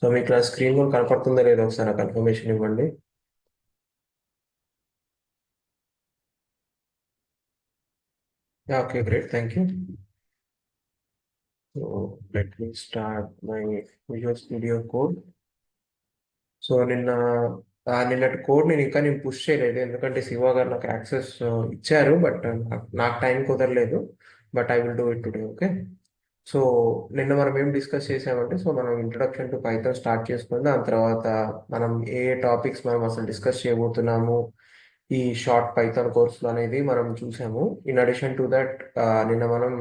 So మీకు నా screen కూడా కనపడుతుందో లేదో ఒకసారి నాకు కన్ఫర్మేషన్ ఇవ్వండి. Okay, great, thank you. So let me start my visual studio code. So నిన్నటి కోడ్ నేను పుష్ చేయలేదు, ఎందుకంటే శివ గారు నాకు యాక్సెస్ ఇచ్చారు, బట్ నాకు టైం కుదరలేదు. But I will do it today. Okay. So నిన్న మనం ఏం డిస్కస్ చేసామంటే, సో మనం ఇంట్రొడక్షన్ టు పైథాన్ స్టార్ట్ చేసుకుని దాని తర్వాత మనం ఏ టాపిక్స్ మనం అసలు డిస్కస్ చేయబోతున్నాము ఈ షార్ట్ పైథాన్ కోర్సులో అనేది మనం చూసాము. ఇన్ అడిషన్ టు దట్ నిన్న మనం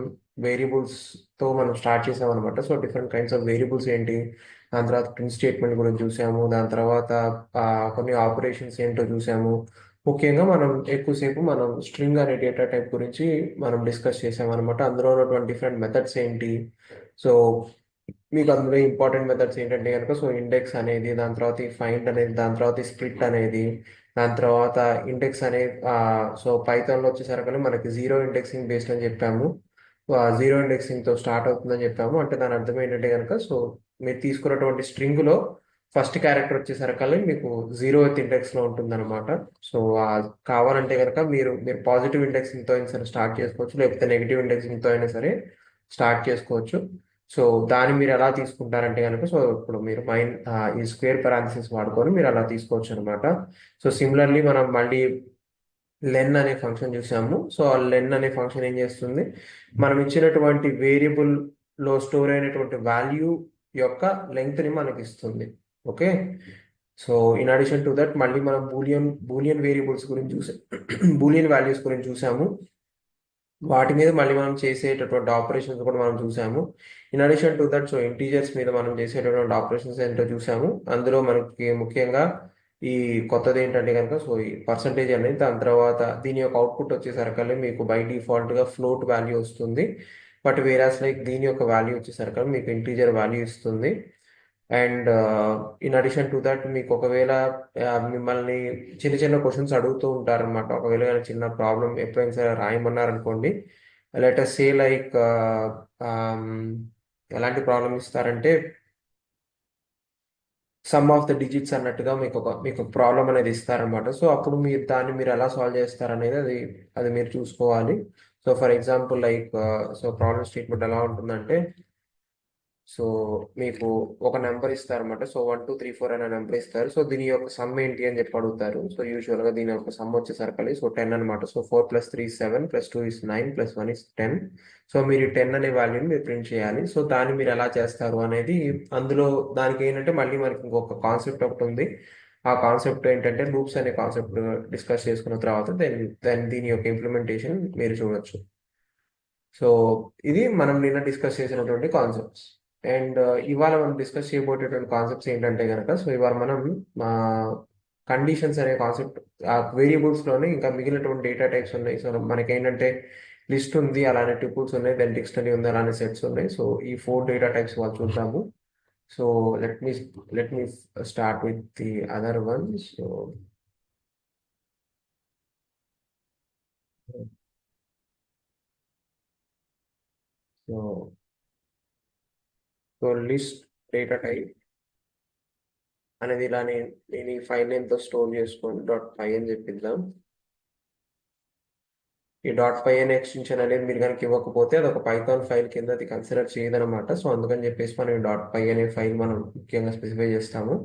వేరియబుల్స్ తో మనం స్టార్ట్ చేసాం అనమాట. So different kinds of variables ఏంటి, దాని తర్వాత ప్రింట్ స్టేట్మెంట్ గురించి చూసాము, దాని తర్వాత ఆ, కొన్ని ఆపరేషన్స్ ఏంటో చూసాము. ముఖ్యంగా మనం ఎక్కువసేపు మనం స్ట్రింగ్ అనే డేటా టైప్ గురించి మనం డిస్కస్ చేసాం అనమాట. అందులో ఉన్నటువంటి డిఫరెంట్ మెథడ్స్ ఏంటి. సో మీకు అందులో ఇంపార్టెంట్ మెథడ్స్ ఏంటంటే కనుక, సో ఇండెక్స్ అనేది, దాని తర్వాత ఈ ఫైండ్ అనేది, దాని తర్వాత ఈ స్ప్లిట్ అనేది, దాని తర్వాత ఇండెక్స్ అనేది. సో పైథాన్లో వచ్చేసరికి మనకి జీరో ఇండెక్సింగ్ బేస్డ్ అని చెప్పాము. జీరో ఇండెక్సింగ్ తో స్టార్ట్ అవుతుందని చెప్పాము. అంటే దాని అర్థం ఏంటంటే కనుక, సో మీరు తీసుకున్నటువంటి స్ట్రింగ్ లో ఫస్ట్ క్యారెక్టర్ వచ్చేసరికి మీకు జీరో విత్ ఇండెక్స్ లో ఉంటుంది అనమాట. సో కావాలంటే కనుక మీరు మీరు పాజిటివ్ ఇండెక్సింగ్ తో అయినా సరే స్టార్ట్ చేసుకోవచ్చు, లేకపోతే నెగిటివ్ ఇండెక్సింగ్ తో అయినా సరే స్టార్ట్ చేసుకోవచ్చు. సో దాన్ని మీరు ఎలా తీసుకుంటారంటే కనుక, సో ఇప్పుడు మీరు ఈ స్క్వేర్ పారాంథసిస్ వాడుకొని మీరు అలా తీసుకోవచ్చు అనమాట. సో సిమిలర్లీ మనం మళ్ళీ లెన్ అనే ఫంక్షన్ చూసాము. సో ఆ లెన్ అనే ఫంక్షన్ ఏం చేస్తుంది, మనం ఇచ్చినటువంటి వేరియబుల్ లో స్టోర్ అయినటువంటి వాల్యూ యొక్క లెంగ్త్ ని మనకి ఇస్తుంది. Okay. So in addition to that మళ్ళీ మనం బూలియన్ వేరియబుల్స్ గురించి చూసాం, బూలియన్ వాల్యూస్ గురించి చూసాము. వాటి మీద మళ్ళీ మనం చేసేటటువంటి ఆపరేషన్స్ కూడా మనం చూసాము. In addition to that, so integers మీద మనం చేసేటటువంటి ఆపరేషన్స్ ఏంటో చూసాము. అందులో మనకి ముఖ్యంగా ఈ కొత్తది ఏంటంటే కనుక, సో ఈ పర్సంటేజ్ అనేది, దాని తర్వాత దీని యొక్క అవుట్పుట్ వచ్చేసరికి మీకు బై డిఫాల్ట్ గా ఫ్లోట్ వాల్యూ వస్తుంది. బట్ వేరాస్ లైక్ దీని యొక్క వాల్యూ వచ్చేసరికి మీకు ఇంటీజర్ వాల్యూ ఇస్తుంది. And in addition to that మీకు ఒకవేళ మిమ్మల్ని చిన్న చిన్న క్వశ్చన్స్ అడుగుతూ ఉంటారనమాట. ఒకవేళ ఏదైనా చిన్న ప్రాబ్లం ఎప్పుడైనా సరే రాయమన్నారనుకోండి, లెట్ us సే లైక్ ఎలాంటి ప్రాబ్లం ఇస్తారంటే, సమ్ ఆఫ్ ద డిజిట్స్ అన్నట్టుగా మీకు ప్రాబ్లం అనేది ఇస్తారనమాట. సో అప్పుడు మీరు దాన్ని మీరు ఎలా సాల్వ్ చేస్తారనేది అది మీరు చూసుకోవాలి. So for example like, so problem statement ఎలా ఉంటుందంటే, సో మీకు ఒక నెంబర్ ఇస్తారన్నమాట. సో 1 2 3 4 అనే నెంబర్ ఇస్తారు. సో దీని యొక్క సమ్ ఏంటి అని చెప్పి అడుగుతారు. సో యూజువల్ గా దీని యొక్క సమ్ వచ్చేసరికి సో 10 అనమాట. సో 4 + 3 = 7 +2 = 9 +1 = 10. సో మీరు 10 అనే వాల్యూని మీరు ప్రింట్ చేయాలి. సో దాన్ని మీరు ఎలా చేస్తారు అనేది, అందులో దానికి ఏంటంటే మళ్ళీ మనకి ఇంకొక కాన్సెప్ట్ ఒకటి ఉంది. ఆ కాన్సెప్ట్ ఏంటంటే లూప్స్ అనే కాన్సెప్ట్ డిస్కస్ చేసుకున్న తర్వాత దెన్ దీని యొక్క ఇంప్లిమెంటేషన్ మీరు చూడొచ్చు. సో ఇది మనం నిన్న డిస్కస్ చేసినటువంటి కాన్సెప్ట్స్. అండ్ ఇవాళ మనం డిస్కస్ చేయబోయేటువంటి కాన్సెప్ట్స్ ఏంటంటే కనుక, సో ఇవాళ మనం మా కండిషన్స్ అనే కాన్సెప్ట్, ఆ వేరియబుల్స్ లోనే ఇంకా మిగిలినటువంటి డేటా టైప్స్ ఉన్నాయి. సో మనకేంటంటే లిస్ట్ ఉంది, అలానే ట్యూపుల్స్ ఉన్నాయి, దెన్ డిక్షనరీ ఉంది, అలానే సెట్స్ ఉన్నాయి. సో ఈ 4 డేటా టైప్స్ వాళ్ళు చూద్దాము. So let me let me start with the other one. So so list data type అనేది ఇలా నేను ఈ ఫైల్ నేమ్ తో స్టోర్ చేసుకోండి, .py అని చెప్పిద్దాం. ఈ .py అనే ఎక్స్టెన్షన్ అనేది మీరు కనుక ఇవ్వకపోతే అది ఒక పైథాన్ ఫైల్ కింద అది కన్సిడర్ చేయదనమాట. సో అందుకని చెప్పేసి మనం ఈ .py అనే ఫైల్ మనం ముఖ్యంగా స్పెసిఫై చేస్తాము.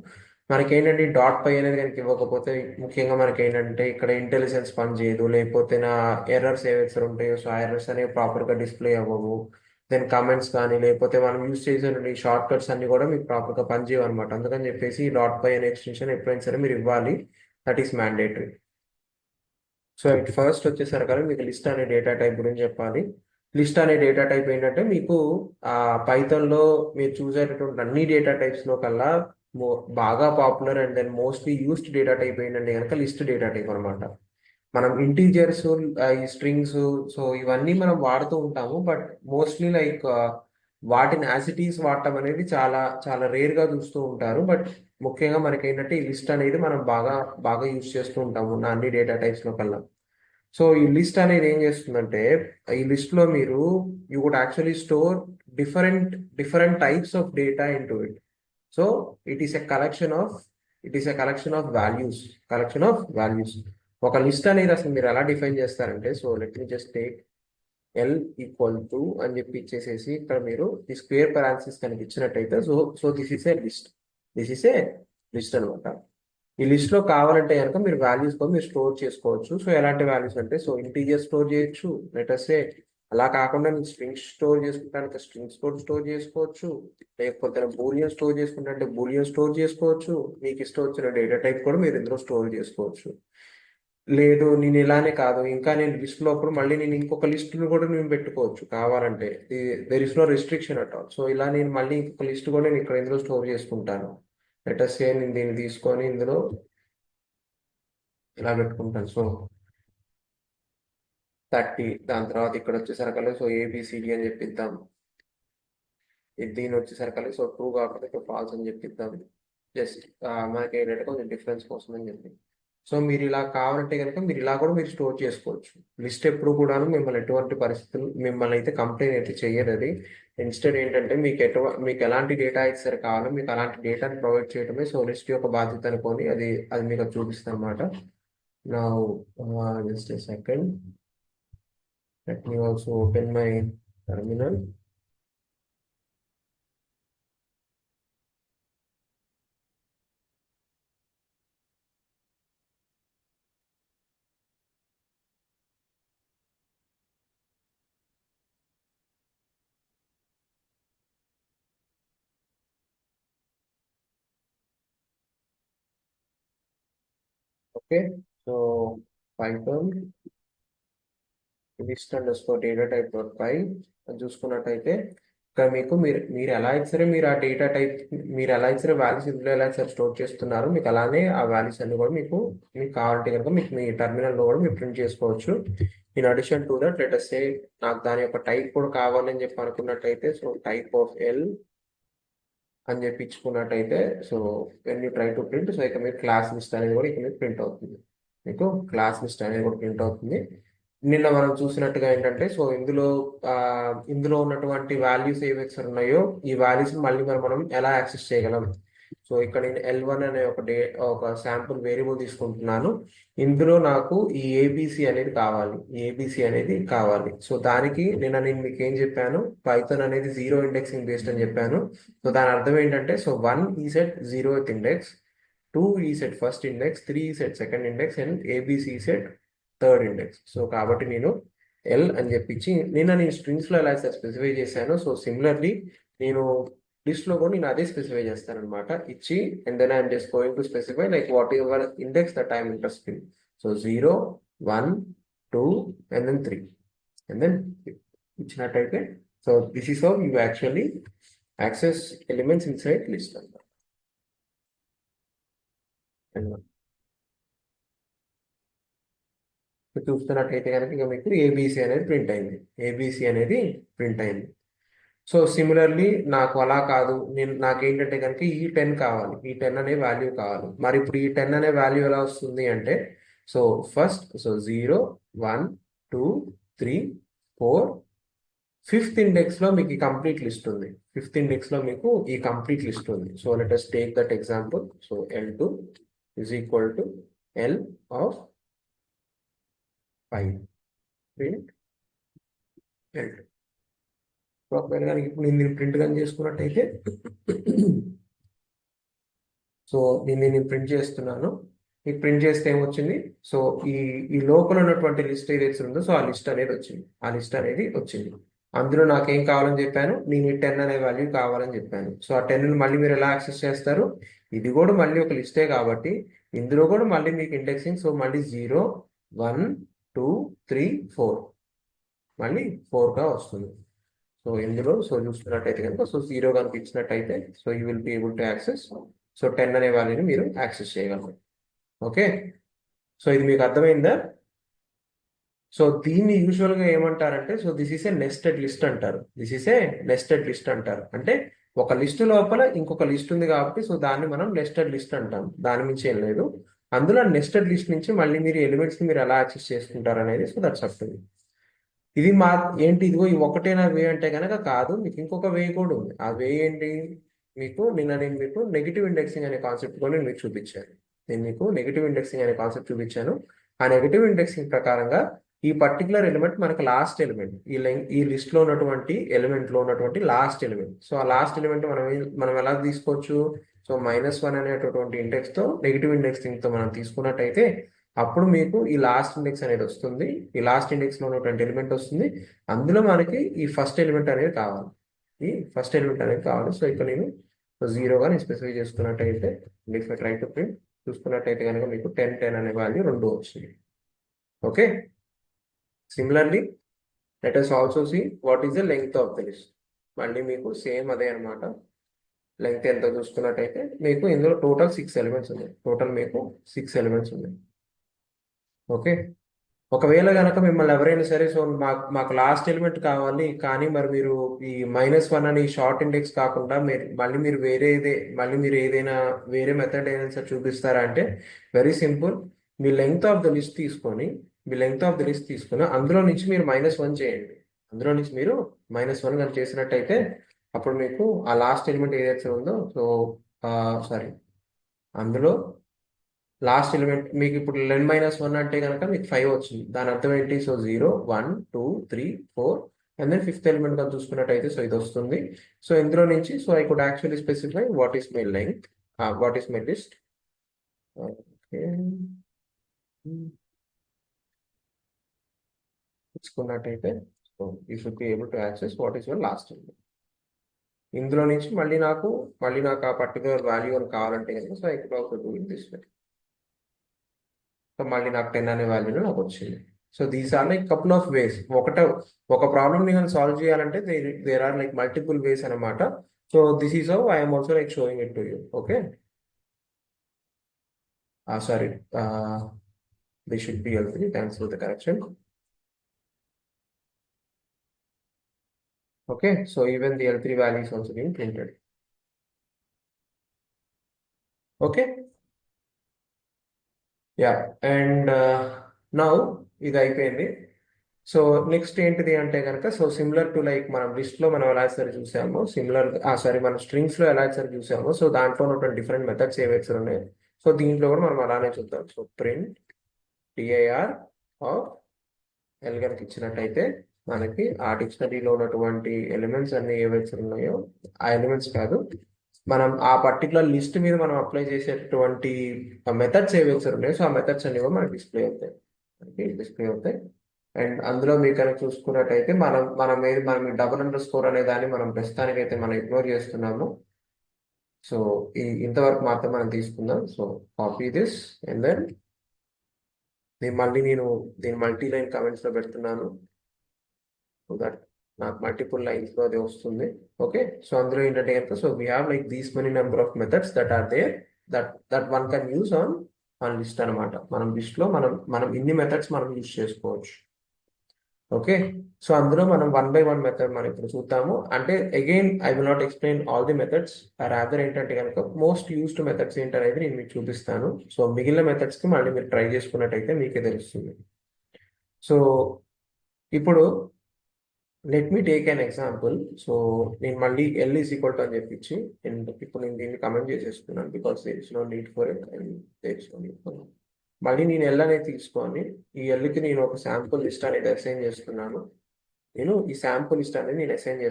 మనకేంటంటే ఈ .py అనేది కనుక ఇవ్వకపోతే ముఖ్యంగా మనకేంటంటే ఇక్కడ ఇంటెలిజెన్స్ పని చేయదు, లేకపోతే నా ఎర్రర్స్ ఏవైతే ఉంటాయో సో ఆ ఎర్రర్స్ అనేవి ప్రాపర్గా డిస్ప్లే అవ్వవు. దెన్ కమెంట్స్ కానీ లేకపోతే మనం యూజ్ చేసే షార్ట్ కట్స్ అన్ని కూడా మీకు ప్రాపర్గా పనిచేయవు అనమాట. అందుకని చెప్పేసి ఈ .py అనే ఎక్స్టెన్షన్ ఎప్పుడైనా సరే మీరు ఇవ్వాలి. That is mandatory. So it first వచ్చేసరికి మీకు లిస్ట్ అనే డేటా టైప్ గురించి చెప్పాలి. లిస్ట్ అనే డేటా టైప్ ఏంటంటే మీకు ఆ పైథాన్ లో మీరు చూసేటటువంటి అన్ని డేటా టైప్స్ లో కల్లా బాగా popular and then mostly used data type ఏంటంటే కనుక లిస్ట్ డేటా టైప్ అనమాట. మనం ఇంటీజర్స్, ఈ స్ట్రింగ్స్, సో ఇవన్నీ మనం వాడుతూ ఉంటాము. బట్ మోస్ట్లీ లైక్ వాటిని యాసిటీస్ వాడటం అనేది చాలా చాలా రేర్ గా చూస్తూ ఉంటారు. బట్ ముఖ్యంగా మనకి ఏంటంటే ఈ లిస్ట్ అనేది మనం బాగా బాగా యూజ్ చేస్తూ ఉంటాము ఉన్న అన్ని డేటా టైప్స్ లో కల్లా. సో ఈ లిస్ట్ అనేది ఏం చేస్తుందంటే, ఈ లిస్ట్ లో మీరు you would actually store different different types of data into it. So it is a collection of values. ఒక లిస్ట్ అనేది అసలు మీరు ఎలా డిఫైన్ చేస్తారంటే, so let me just take L equal to అని చెప్పి ఇచ్చేసేసి ఇక్కడ మీరు ఈ స్క్వేర్ పారాన్సిస్ కనుక ఇచ్చినట్టయితే, so this is a list అనమాట. ఈ లిస్ట్ లో కావాలంటే కనుక మీరు వాల్యూస్ కూడా మీరు స్టోర్ చేసుకోవచ్చు. సో ఎలాంటి వాల్యూస్ అంటే, సో ఇంటీజర్ స్టోర్ చేయొచ్చు, లెటర్సే. అలా కాకుండా మీరు స్ట్రింగ్స్ స్టోర్ చేసుకుంటానికి స్ట్రింగ్స్ కూడా స్టోర్ చేసుకోవచ్చు. లేకపోతే బూలియన్ స్టోర్ చేసుకుంటే బూలియన్ స్టోర్ చేసుకోవచ్చు. మీకు ఇష్టం వచ్చిన డేటా టైప్ కూడా మీరు ఇందులో స్టోర్ చేసుకోవచ్చు. లేదు నేను ఇలానే కాదు, ఇంకా నేను లిస్ట్ లోపల మళ్ళీ నేను ఇంకొక లిస్ట్ కూడా నేను పెట్టుకోవచ్చు కావాలంటే. There is no restriction at all. So ఇలా నేను మళ్ళీ ఇంకొక లిస్ట్ కూడా నేను ఇక్కడ ఇందులో స్టోర్ చేసుకుంటాను. లెటర్స్ నేను దీన్ని తీసుకొని ఇందులో ఇలా పెట్టుకుంటాను. సో 30, దాని తర్వాత ఇక్కడ వచ్చేసరికి సో ఏబిసిడి అని చెప్పిద్దాం. దీని వచ్చేసరికి సో ట్రూ కాకపోతే ఇక్కడ ఫాల్స్ అని చెప్పిద్దాం. జస్ట్ మనకి ఏంటంటే కొంచెం డిఫరెన్స్ కోసం అని చెప్పి. సో మీరు ఇలా కావాలంటే కనుక మీరు ఇలా కూడా మీరు స్టోర్ చేసుకోవచ్చు. లిస్ట్ ఎప్పుడు కూడాను మిమ్మల్ని ఎటువంటి పరిస్థితులు మిమ్మల్ని అయితే కంప్లైంట్ అయితే చెయ్యదు అది. ఇన్స్టెడ్ ఏంటంటే మీకు ఎలాంటి డేటా అయితే సరే కావాలో మీకు అలాంటి డేటాని ప్రొవైడ్ చేయడమే సో లిస్ట్ యొక్క బాధ్యత అనుకోని అది మీకు అది చూపిస్తుంది అనమాట. నా just a second, let me also open my terminal. Okay, so Python list underscore data type dot py అని చూసుకున్నట్టయితే ఇక్కడ మీరు ఎలా అయితే సరే మీరు ఆ డేటా టైప్ మీరు ఎలా అయితే సరే వాల్యూస్ ఇందులో ఎలా అయితే సరే స్టోర్ చేస్తున్నారు, మీకు అలానే ఆ వాల్యూస్ అన్ని కూడా మీకు కావాలంటే కనుక మీకు మీ టర్మినల్లో కూడా మీరు ప్రింట్ చేసుకోవచ్చు. In addition to that let us say నాకు దాని యొక్క టైప్ కూడా కావాలని చెప్పి అనుకున్నట్టయితే, సో టైప్ ఆఫ్ ఎల్ అని చెప్పి ఇచ్చుకున్నట్టయితే, so when you try to print, so ఇక మీకు క్లాస్ లిస్ట్ అనేది కూడా ఇక మీకు ప్రింట్ అవుతుంది. మీకు క్లాస్ లిస్ట్ అనేది కూడా ప్రింట్ అవుతుంది. నిన్న మనం చూసినట్టుగా ఏంటంటే, సో ఇందులో ఉన్నటువంటి వాల్యూస్ ఏవైతే ఉన్నాయో ఈ వాల్యూస్ మళ్ళీ మనం ఎలా యాక్సెస్ చేయగలం. సో ఇక్కడ నేను L1 అనే ఒక శాంపుల్ వేరియబుల్ తీసుకుంటున్నాను. ఇందులో నాకు ఈ ఏబిసి అనేది కావాలి. సో దానికి నేను మీకు ఏం చెప్పాను, పైథాన్ అనేది జీరో ఇండెక్సింగ్ బేస్డ్ అని చెప్పాను. సో దాని అర్థం ఏంటంటే, so 1 is at 0th index, 2 is at first index, 3 is at second index and ABC is at third index. So కాబట్టి నేను ఎల్ అని చెప్పించి నేను స్ట్రింగ్స్ లో ఎలా స్పెసిఫై చేశాను, సో సిమిలర్లీ నేను లిస్ట్ లో కూడా నేను అదే స్పెసిఫై చేస్తాను అనమాట. ఇచ్చి and then I'm just going to specify like whatever index that I'm interested in. So 0, 1, 2 and then 3 and then ఇచ్చినట్టయితే, so this is how you actually access elements inside list అనమాట. చూస్తున్నట్టయితే కనుక ఇక మీకు ABC అనేది print అయింది. So similarly నాకు అలా కాదు, నాకేంటంటే కనుక ఈ 10 కావాలి, ఈ 10 అనే వాల్యూ కావాలి. మరి ఇప్పుడు ఈ 10 అనే వాల్యూ ఎలా వస్తుంది అంటే, సో ఫస్ట్ 0, 1, 2, 3, 4, ఫిఫ్త్ ఇండెక్స్ లో మీకు ఈ కంప్లీట్ లిస్ట్ ఉంది. So let us take that example. So L2 is equal to L of 5 print L2. ఒకవేళ కనుక ఇప్పుడు నేను ప్రింట్ కానీ చేసుకున్నట్టయితే, సో నేను ప్రింట్ చేస్తున్నాను. మీకు ప్రింట్ చేస్తే ఏమొచ్చింది, సో ఈ లోపల ఉన్నటువంటి లిస్ట్ ఏదైతే ఉందో సో ఆ లిస్ట్ అనేది వచ్చింది. అందులో నాకేం కావాలని చెప్పాను, నేను ఈ 10 అనే వాల్యూ కావాలని చెప్పాను. సో ఆ 10 మళ్ళీ మీరు ఎలా యాక్సెస్ చేస్తారు, ఇది కూడా మళ్ళీ ఒక లిస్టే కాబట్టి ఇందులో కూడా మళ్ళీ మీకు ఇండెక్సింగ్, సో మళ్ళీ 0, 1, 2, 3, 4 మళ్ళీ 4గా వస్తుంది. సో ఇందులో చూస్తున్నట్టయితే కనుక సో 0 కనుక ఇచ్చినట్టయితే so you will be able to access, so 10 అనే వాల్యూని మీరు యాక్సెస్ చేయగలరు. ఓకే, సో ఇది మీకు అర్థమైందా? సో దీన్ని యూజువల్గా ఏమంటారంటే, so this is a nested list అంటారు. అంటే ఒక లిస్ట్ లోపల ఇంకొక లిస్ట్ ఉంది కాబట్టి సో దాన్ని మనం నెస్టెడ్ లిస్ట్ అంటాం. దాని మించి ఏం లేదు. అందులో నెస్టెడ్ లిస్ట్ నుంచి మళ్ళీ మీరు ఎలిమెంట్స్ని మీరు ఎలా యాక్సెస్ చేసుకుంటారు అనేది so that's up to you. ఇది ఇదిగో ఈ ఒకటేనా వే అంటే కనుక కాదు, మీకు ఇంకొక వే కూడా ఉంది. ఆ వే ఏంటి, నేను మీకు నెగిటివ్ ఇండెక్సింగ్ అనే కాన్సెప్ట్ కూడా నేను మీకు చూపించాను. నేను మీకు నెగిటివ్ ఇండెక్సింగ్ అనే కాన్సెప్ట్ చూపించాను. ఆ నెగిటివ్ ఇండెక్సింగ్ ప్రకారంగా ఈ పర్టికులర్ ఎలిమెంట్ మనకు లాస్ట్ ఎలిమెంట్, ఈ లిస్ట్ లో ఉన్నటువంటి ఎలిమెంట్ లో ఉన్నటువంటి లాస్ట్ ఎలిమెంట్. సో ఆ లాస్ట్ ఎలిమెంట్ మనం ఎలా తీసుకోవచ్చు? సో -1 అనేటటువంటి ఇండెక్స్ తో నెగిటివ్ ఇండెక్సింగ్ తో మనం తీసుకున్నట్టయితే అప్పుడు మీకు ఈ లాస్ట్ ఇండెక్స్ అనేది వస్తుంది. ఈ లాస్ట్ ఇండెక్స్ లో ఉన్నటువంటి ఎలిమెంట్ వస్తుంది. అందులో మనకి ఈ ఫస్ట్ ఎలిమెంట్ అనేది కావాలి. ఈ ఫస్ట్ ఎలిమెంట్ అనేది కావాలి. సో ఇక్కడ నేను జీరోగా నేను స్పెసిఫై చేసుకున్నట్టయితే if I try to print చూసుకున్నట్టయితే కనుక మీకు 10 10 అనే వాల్యూ 2 వచ్చింది. Okay, similarly let us also see what is the length of the list. మళ్ళీ మీకు సేమ్ అదే అనమాట. లెంగ్త్ ఎంత చూసుకున్నట్టయితే మీకు ఇందులో టోటల్ 6 ఎలిమెంట్స్ ఉన్నాయి. టోటల్ మీకు 6 ఎలిమెంట్స్ ఉన్నాయి. ఓకే, ఒకవేళ కనుక మిమ్మల్ని ఎవరైనా సరే సో మాకు లాస్ట్ ఎలిమెంట్ కావాలి, కానీ మరి మీరు ఈ -1 అని షార్ట్ ఇండెక్స్ కాకుండా మళ్ళీ మీరు ఏదైనా వేరే మెథడ్ ఏదైనా సరే చూపిస్తారా అంటే very simple. Me length of the list తీసుకొని అందులో నుంచి మీరు -1 చేయండి. అందులో నుంచి మీరు -1 కానీ చేసినట్టయితే అప్పుడు మీకు ఆ లాస్ట్ ఎలిమెంట్ ఏదైతే ఉందో సో సారీ అందులో లాస్ట్ ఎలిమెంట్ మీకు ఇప్పుడు లెన్ -1 అంటే కనుక మీకు 5 వచ్చింది. దాని అర్థం ఏంటి? So 0 1 2 3 4 and then fifth element కానీ చూసుకున్నట్టయితే సో ఇది వస్తుంది. సో ఇందులో నుంచి so I could actually specify what is my length, what is my list. Okay, తీసుకున్నట్టయితే so you should be able to access what is your last element. ఇందులో నుంచి మళ్ళీ నాకు ఆ పర్టికులర్ వాల్యూ అని కావాలంటే కనుక so I could also do it this way. So మళ్ళీ నాకు 10 అనే వాల్యూలో నాకు వచ్చింది. So these are like couple of ways. ఒక ప్రాబ్లమ్ ని మనం సాల్వ్ చేయాలంటే there are like multiple ways అనమాట. So this is how I'm also like showing it to you. Okay, sorry, this should be L3. Thanks for the correction. Okay, so even the L3 value is also being printed. Okay, yeah, and now ఇది అయిపోయింది. So next ఏంటిది అంటే కనుక so similar to like మనం list లో మనం ఎలా సరే చూసామో మనం స్ట్రింగ్స్ లో ఎలా సరే చూసామో సో దాంట్లో ఉన్నటువంటి డిఫరెంట్ మెథడ్స్ ఏవైతే ఉన్నాయి సో దీంట్లో కూడా మనం అలానే చూద్దాం. So print dir of L కనుక ఇచ్చినట్టయితే మనకి ఆ డిక్షనరీలో ఉన్నటువంటి ఎలిమెంట్స్ అన్ని ఏవైతే ఉన్నాయో ఆ ఎలిమెంట్స్ కాదు, మనం ఆ పర్టికులర్ లిస్ట్ మీద మనం అప్లై చేసేటువంటి మెథడ్స్ ఏవైతే ఉన్నాయో సో ఆ మెథడ్స్ అన్ని కూడా మనకి డిస్ప్లే అవుతాయి. అండ్ అందులో మీరు కనుక చూసుకున్నట్టయితే మనం డబుల్__ అనే దాన్ని మనం ప్రస్తుతానికి అయితే మనం ఇగ్నోర్ చేస్తున్నాము. సో ఇంతవరకు మాత్రం మనం తీసుకుందాం. So copy this and then నేను దీని మల్టీ లైన్ కమెంట్స్ లో పెడుతున్నాను సో దట్ నాకు మల్టిపుల్ లైన్స్ లో అది వస్తుంది. ఓకే, సో అందులో ఏంటంటే కనుక so we have like these many number of methods that are there that one can use on list అనమాట. మనం లిస్ట్ లో మనం ఇన్ని మెథడ్స్ మనం యూస్ చేసుకోవచ్చు. ఓకే, సో అందులో మనం 1 by 1 మెథడ్ మనం ఇప్పుడు చూద్దాము. అంటే again I will not explain all the methods, rather ఏంటంటే కనుక మోస్ట్ యూస్డ్ మెథడ్స్ ఏంటనేది నేను మీకు చూపిస్తాను. సో మిగిలిన మెథడ్స్ కి మళ్ళీ మీరు ట్రై చేసుకున్నట్టయితే మీకే తెలుస్తుంది. సో ఇప్పుడు let me take an example. So నేను మళ్ళీ L is equal to అని చెప్పించి ఇప్పుడు నేను దీన్ని కమెంట్ చేసేస్తున్నాను because there is no need for it and there is no need for it. మళ్ళీ నేను L అనేది తీసుకొని ఈ Lకి నేను ఒక శాంపుల్ లిస్ట్ అనేది అసైన్ చేస్తున్నాను. ఈ శాంపుల్ లిస్ట్ అనేది నేను అసైన్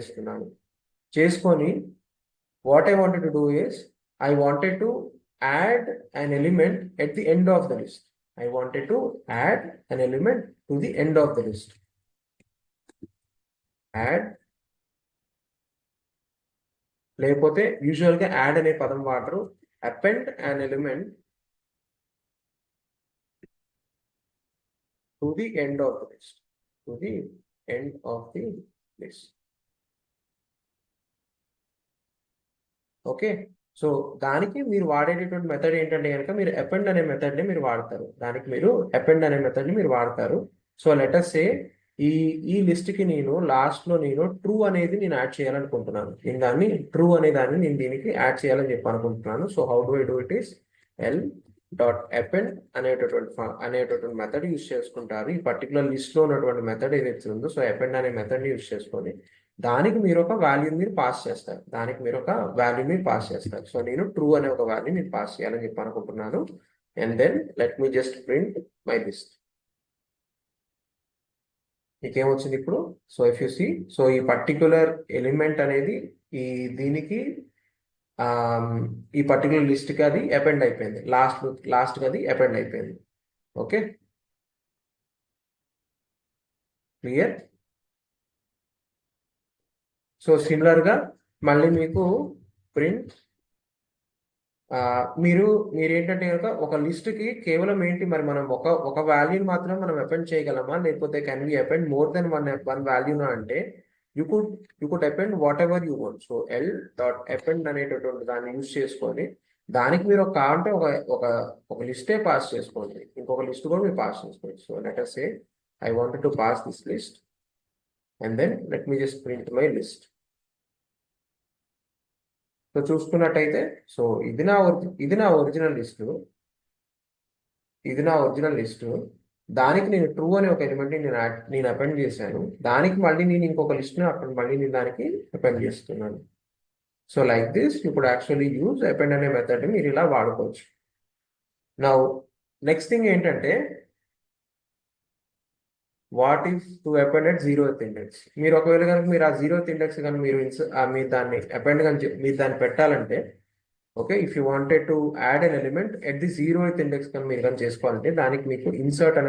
చేసుకొని what I wanted to do is I wanted to add an element at the end of the list. I wanted to add an element to the end of the list. Add లేకపోతే usual గా add అనే పదం వాడరు. Append an element to the end of the list. To the end of the list. Okay, so దానికి మీరు వాడేటటువంటి method ఏంటంటే కనుక మీరు అపెండ్ అనే మెథడ్ ని మీరు వాడతారు. సో లెటస్ సే ఈ లిస్ట్ కి నేను లాస్ట్ లో ట్రూ అనేది నేను యాడ్ చేయాలనుకుంటున్నాను. ట్రూ అనే దాన్ని నేను దీనికి యాడ్ చేయాలని చెప్పి అనుకుంటున్నాను. So how do I do it is L.append అనేటటువంటి మెథడ్ యూస్ చేసుకుంటారు. ఈ పర్టికులర్ లిస్ట్ లో ఉన్నటువంటి మెథడ్ ఏదైతే ఉందో సో అపెండ్ అనే మెథడ్ యూస్ చేసుకొని దానికి మీరు ఒక వాల్యూని మీరు పాస్ చేస్తారు. సో నేను ట్రూ అనే ఒక వాల్యూ నేను పాస్ చేయాలని చెప్పి అనుకుంటున్నాను. And then let me just print my list. మీకేమొచ్చింది ఇప్పుడు? So if you see, so ఈ పర్టిక్యులర్ ఎలిమెంట్ అనేది ఈ దీనికి ఈ పర్టికులర్ లిస్ట్కి అది అపెండ్ అయిపోయింది. లాస్ట్కి అది అపెండ్ అయిపోయింది. Okay, clear? సో సిమిలర్గా మళ్ళీ మీకు ప్రింట్ మీరు ఏంటంటే కనుక ఒక లిస్ట్కి కేవలం ఏంటి మరి మనం ఒక వాల్యూని మాత్రమే మనం అపెండ్ చేయగలమా, లేకపోతే can we append more then one వాల్యూనా అంటే you could append whatever you want. So L dot append అనేటటువంటి దాన్ని యూజ్ చేసుకొని దానికి మీరు కావాలంటే ఒక ఒక లిస్టే పాస్ చేసుకోండి, ఇంకొక లిస్ట్ కూడా మీరు పాస్ చేసుకోండి. So let us say I wanted to pass this list and then let me just print my list. So చూసుకున్నట్టయితే, సో ఇది నా ఒరిజినల్ లిస్టు. దానికి నేను ట్రూ అనే ఒక ఎలిమెంట్ నేను అపెండ్ చేశాను. దానికి మళ్ళీ నేను ఇంకొక లిస్ట్ని అక్కడ మళ్ళీ నేను దానికి అపెండ్ చేస్తున్నాను. So like this you could actually use append అనే మెథడ్ మీరు ఇలా వాడుకోవచ్చు. నా నెక్స్ట్ థింగ్ ఏంటంటే, what if to append at 0th index. మీరు ఒకవేళ కనుక మీరు ఆ 0th ఇండెక్స్ కానీ మీరు దాన్ని అపెండ్ కానీ మీరు దాన్ని పెట్టాలంటే, okay, if you wanted to add an element at the 0th index కానీ మీరు కానీ చేసుకోవాలంటే దానికి మీకు ఇన్సర్ట్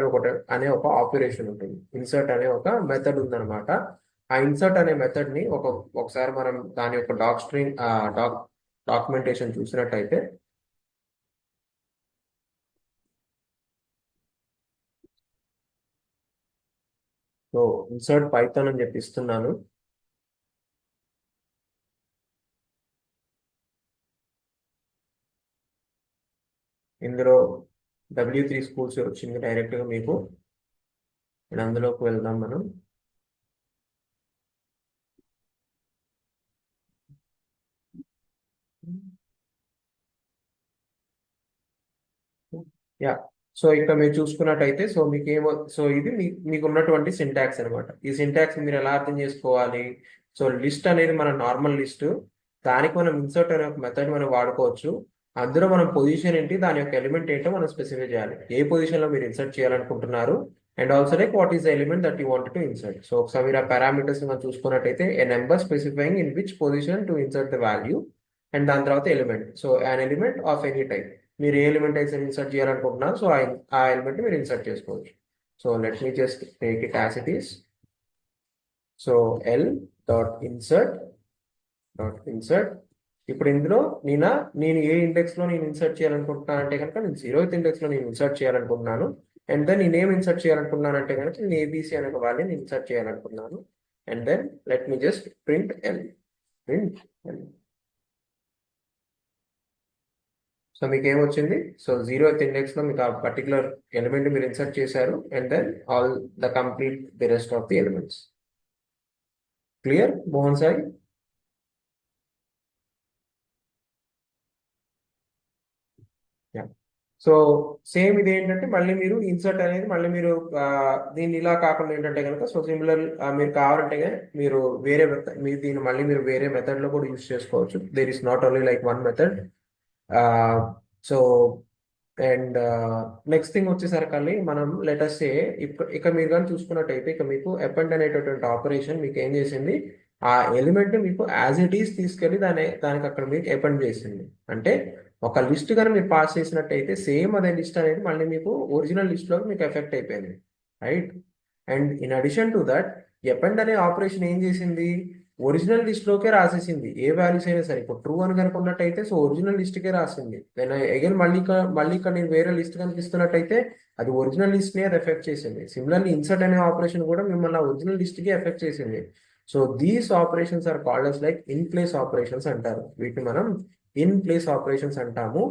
అనే ఒక ఆపరేషన్ ఉంటుంది. ఇన్సర్ట్ అనే ఒక మెథడ్ ఉందన్నమాట. ఆ ఇన్సర్ట్ అనే మెథడ్ ని ఒకసారి మనం దాని యొక్క డాక్యుమెంటేషన్ చూసినట్టయితే, సో ఇన్సర్ట్ పైథాన్ అని చెప్పి ఇస్తున్నాను. ఇందులో W3 Schools వచ్చింది డైరెక్ట్గా మీకు. అండ్ అందులోకి వెళ్దాం మనం. యా, సో ఇక్కడ మీరు చూసుకున్నట్టయితే, సో ఇది మీకు ఉన్నటువంటి సింటాక్స్ అనమాట. ఈ సింటాక్స్ మీరు ఎలా అర్థం చేసుకోవాలి? సో లిస్ట్ అనేది మన నార్మల్ లిస్ట్, దానికి మనం ఇన్సర్ట్ అనే ఒక మెథడ్ మనం వాడుకోవచ్చు. అందులో మనం పొజిషన్ ఏంటి, దాని యొక్క ఎలిమెంట్ ఏంటో మనం స్పెసిఫై చేయాలి. ఏ పొజిషన్ లో మీరు ఇన్సర్ట్ చేయాలనుకుంటున్నారు, and also like what is the element that you want to insert. So ఒకసారి మీరు ఆ పారామీటర్స్ మనం చూసుకున్నట్టయితే, a number specifying in which position to insert the value, and దాని తర్వాత element. So an element of any type, మీరు ఏ element అయితే ఇన్సర్ట్ చేయాలనుకుంటున్నారు, సో ఆ ఎలిమెంట్ మీరు ఇన్సర్ట్ చేసుకోవచ్చు. So let me just take it as it is. So L dot insert. ఇప్పుడు ఇందులో నేను ఏ ఇండెక్స్ లో నేను ఇన్సర్ట్ చేయాలనుకుంటున్నాను అంటే కనుక నేను 0th ఇండెక్స్ లో నేను ఇన్సర్ట్ చేయాలనుకుంటున్నాను. అండ్ దెన్ నేనేం ఇన్సర్ట్ చేయాలనుకున్నాను అంటే కనుక నేను ఏబిసి అనే ఒక వాల్యూని ఇన్సర్ట్ చేయాలనుకున్నాను. And then let me just print L. So మీకు ఏమొచ్చింది? సో 0th ఇండెక్స్ లో మీకు ఆ పర్టికులర్ ఎలిమెంట్ మీరు ఇన్సర్ట్ చేశారు, and then all complete the rest of the elements. Clear Mohan Sai? So same ఇది ఏంటంటే, మళ్ళీ మీరు ఇన్సర్ట్ అనేది మళ్ళీ మీరు దీన్ని ఇలా కాకుండా ఏంటంటే కనుక, సో సిమిలర్ మీరు కావాలంటే మీరు మీరు వేరే మెథడ్ లో కూడా యూస్ చేసుకోవచ్చు. There is not only like one method. So and next thing వచ్చేసరికి మనం లెటర్స్ ఇక మీరు కానీ చూసుకున్నట్టయితే, ఇక మీకు అపెండ్ అనేటటువంటి ఆపరేషన్ మీకు ఏం చేసింది, ఆ ఎలిమెంట్ మీకు యాజ్ ఇట్ ఈస్ తీసుకెళ్ళి దానికి అక్కడ మీకు అపెండ్ చేసింది. అంటే ఒక లిస్ట్ కానీ మీరు పాస్ చేసినట్టయితే సేమ్ అదే లిస్ట్ అనేది మళ్ళీ మీకు ఒరిజినల్ లిస్ట్ లో మీకు ఎఫెక్ట్ అయిపోయింది, right? And in addition to that, append అనే ఆపరేషన్ ఏం చేసింది, ఒరిజినల్ లిస్ట్ లోకే రాసేసింది. ఏ వాల్యూస్ అయినా సరే, ఇప్పుడు ట్రూ అని కనుకున్నట్టయితే సో ఒరిజినల్ లిస్ట్ కే రాసింది. దెన్ అగైన్ మళ్ళీ ఇక్కడ నేను వేరే లిస్ట్ కనిపిస్తున్నట్టయితే అది ఒరిజినల్ లిస్ట్ ని అది ఎఫెక్ట్ చేసింది. సిమిలర్లీ ఇన్సర్ట్ అనే ఆపరేషన్ కూడా మిమ్మల్ని ఒరిజినల్ లిస్ట్ కి ఎఫెక్ట్ చేసింది. So these operations are called as like in place operations అంటారు. వీటిని మనం ఇన్ ప్లేస్ ఆపరేషన్స్ అంటాము.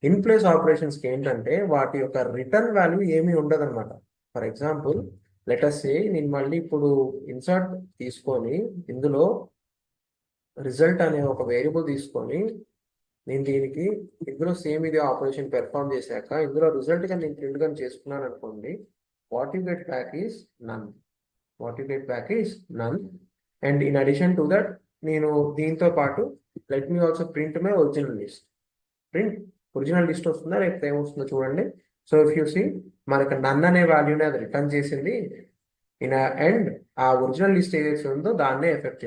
ఇన్ ప్లేస్ ఆపరేషన్స్ కి ఏంటంటే వాటి యొక్క రిటర్న్ వాల్యూ ఏమీ ఉండదు అనమాట. ఫర్ ఎగ్జాంపుల్ లెటస్ సే, నేను మళ్ళీ ఇప్పుడు ఇన్సర్ట్ తీసుకొని ఇందులో రిజల్ట్ అనే ఒక వేరియబుల్ తీసుకొని నేను దీనికి ఇందులో సేమ్ ఇది ఆపరేషన్ పెర్ఫామ్ చేశాక ఇందులో రిజల్ట్ గా నేను ప్రింట్ కానీ చేసుకున్నాను అనుకోండి, what you get back is none. And in addition to that నేను దీంతో పాటు let me also print my original list. Print original list వస్తుందా లేకపోతే ఏమొస్తుందో చూడండి. సో ఇఫ్ యూ సీ మనకు నన్ అనే వాల్యూని అది రిటర్న్ చేసింది ఇన్ అండ్ ఆ ఒరిజినల్ లిస్ట్ ఏదైతే ఉందో దాన్నే ఎఫెక్ట్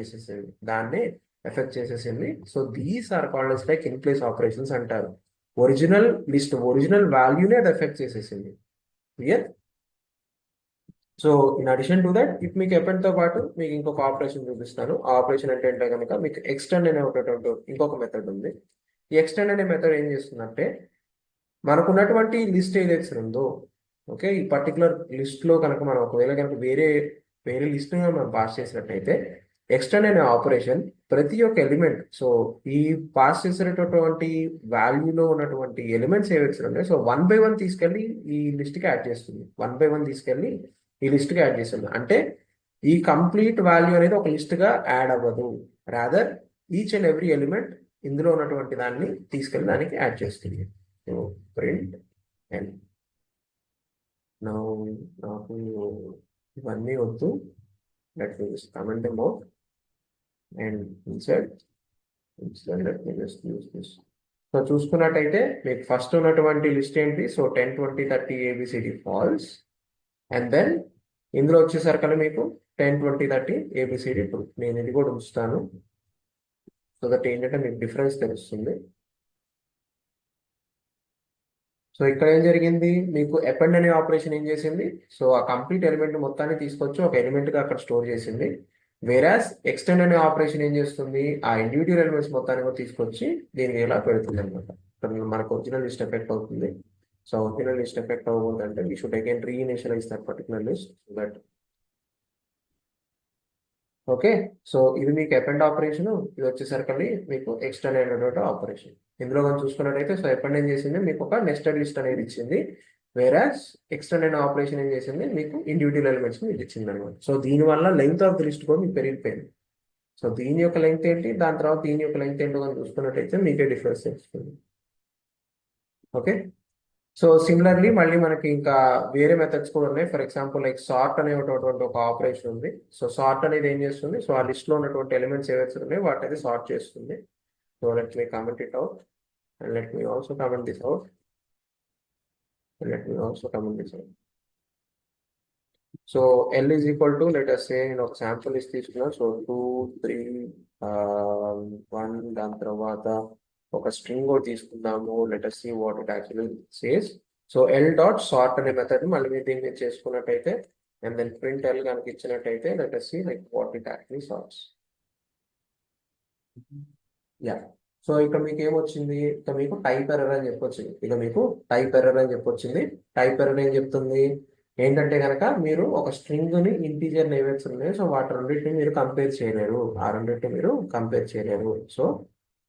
చేసేసింది. So these are called like in place operations అంటారు. ఒరిజినల్ లిస్ట్ ఒరిజినల్ వాల్యూనే అది ఎఫెక్ట్ చేసేసింది. Clear? So in addition to that if మీకు append తో పాటు మీకు ఇంకొక ఆపరేషన్ చూపిస్తాను. ఆ ఆపరేషన్ అంటే కనుక మీకు ఎక్స్టెండ్ అనే ఒకటి ఇంకొక మెథడ్ ఉంది. ఈ ఎక్స్టెండ్ అనే మెథడ్ ఏం చేస్తుందంటే మనకు ఉన్నటువంటి లిస్ట్ ఏదైతే ఉందో, ఓకే, ఈ పర్టికులర్ లిస్ట్ లో కనుక మనం ఒకవేళ కనుక వేరే వేరే లిస్ట్ మనం పాస్ చేసినట్టయితే ఎక్స్టెండ్ అనే ఆపరేషన్ ప్రతి ఒక్క ఎలిమెంట్, సో ఈ పాస్ చేసినటువంటి వాల్యూలో ఉన్నటువంటి ఎలిమెంట్స్ ఏవైతే ఉన్నాయో సో 1 by 1 తీసుకెళ్ళి ఈ లిస్ట్ కి యాడ్ చేస్తుంది. 1 by 1 తీసుకెళ్ళి ఈ లిస్ట్ కి యాడ్ చేస్తుంది. అంటే ఈ కంప్లీట్ వాల్యూ అనేది ఒక లిస్ట్ గా యాడ్ అవ్వదు. Rather each and every element ఇందులో ఉన్నటువంటి దాన్ని తీసుకెళ్ళి దానికి యాడ్ చేస్తుంది. సో ప్రింట్ అండ్ నాకు ఇవన్నీ వద్దు. Let me just comment them out and insert let me just use this. So చూసుకున్నట్టయితే మీకు ఫస్ట్ ఉన్నటువంటి లిస్ట్ ఏంటి? So 10, 20, 30 ABCD false. And then ఇందులో వచ్చేసరికి మీకు 10, 20, 30 ABCD ట్రూ. నేను ఇది కూడా ఉంచుతాను సో దట్ ఏంటంటే మీకు డిఫరెన్స్ తెలుస్తుంది. సో ఇక్కడ ఏం జరిగింది, మీకు అపెండ్ అనే ఆపరేషన్ ఏం చేసింది, సో ఆ కంప్లీట్ ఎలిమెంట్ మొత్తాన్ని తీసుకొచ్చి ఒక ఎలిమెంట్ గా అక్కడ స్టోర్ చేసింది. వేరాస్ ఎక్స్టెండ్ అనే ఆపరేషన్ ఏం చేస్తుంది, ఆ ఇండివిజువల్ ఎలిమెంట్స్ మొత్తాన్ని కూడా తీసుకొచ్చి దీనికి ఇలా పెడుతుంది అనమాట. మనకు ఒరిజినల్ లిస్ట్ ఎఫెక్ట్ అవుతుంది. సో ఒరిజినల్ లిస్ట్ ఎఫెక్ట్ అవ్వకూడదంటే we should again reinitialise that particular list that. Okay, so ఇది మీకు అపెండ్ ఆపరేషన్, ఇది వచ్చేసరికి మీకు ఎక్స్టెండ్ అయినటువంటి ఆపరేషన్. ఇందులో మనం చూసుకున్నట్టయితే సో అపెండ్ ఏం చేసింది, మీకు ఒక నెస్టెడ్ లిస్ట్ అనేది ఇచ్చింది. వేరాస్ ఎక్స్టెండ్ అయిన ఆపరేషన్ ఏం చేసింది, మీకు ఇండివిజువల్ ఎలిమెంట్స్ మీకు ఇచ్చింది అనమాట. సో దీనివల్ల లెంగ్త్ ఆఫ్ ది లిస్ట్ కూడా మీకు పెరిగిపోయింది. సో దీని యొక్క లెంగ్త్ ఏంటి, దాని తర్వాత దీని యొక్క లెంగ్త్ ఏంటో మనం చూసుకున్నట్టయితే మీకే డిఫరెన్స్ తెలుస్తుంది. ఓకే, సో సిమిలర్లీ మళ్ళీ మనకి ఇంకా వేరే మెథడ్స్ కూడా ఉన్నాయి. ఫర్ ఎగ్జాంపుల్ లైక్ సార్ట్ అనేటువంటి ఒక ఆపరేషన్ ఉంది. సో సార్ట్ అనేది ఏం చేస్తుంది, సో ఆ లిస్ట్ లో ఉన్నటువంటి ఎలిమెంట్స్ ఏవైతే ఉన్నాయో వాటిని సార్ట్ చేస్తుంది. So let me comment it out and let me also comment this out and let me also comment this out. So L is equal to let us say నేను ఒక sample list తీసుకున్నాను. So 2, 3, 1 దాని తర్వాత ఒక string కూడా తీసుకుందాము. Let us see what it actually says. So L dot sort అనే method మళ్ళీ మీరు దీన్ని చేసుకున్నట్టయితే అండ్ దెన్ ప్రింట్ L కనుక ఇచ్చినట్టయితే let us see like what it actually sorts. Yeah, so ఇక మీకు ఏమొచ్చింది, ఇక మీకు టైప్ ఎర్రర్ అని చెప్పొచ్చింది. టైప్ ఎర్రర్ ఏం చెప్తుంది ఏంటంటే కనుక మీరు ఒక స్ట్రింగ్ ని ఇంటీజర్ ఏవైతే ఉన్నాయో సో వాటి రెండింటిని మీరు కంపేర్ చేయలేరు. So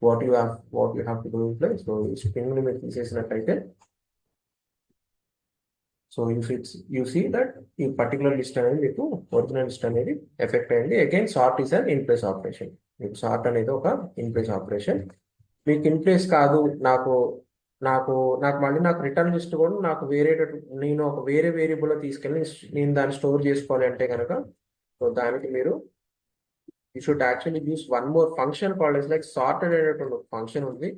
what you have to do is so ఈ స్ట్రింగ్ ని మీరు తీసేసినట్టయితే సో యూ సీ దట్ ఈ పర్టికులర్ లిస్ట్ అనేది మీకు ఒరిజినల్ లిస్ట్ అనేది ఎఫెక్ట్ అయింది. Again sort is an in place operation. మీకు సార్ట్ అనేది ఒక ఇన్ ప్లేస్ ఆపరేషన్. మీకు ఇన్ ప్లేస్ కాదు, నాకు నాకు నాకు మళ్ళీ నాకు రిటర్న్ లిస్ట్ కూడా నాకు నేను ఒక వేరే వేరియబుల్ తీసుకెళ్ళి నేను దాన్ని స్టోర్ చేసుకోవాలి అంటే కనుక సో దానికి మీరు you should actually use one more function called like sorted అనేటువంటి ఫంక్షన్ ఉంది.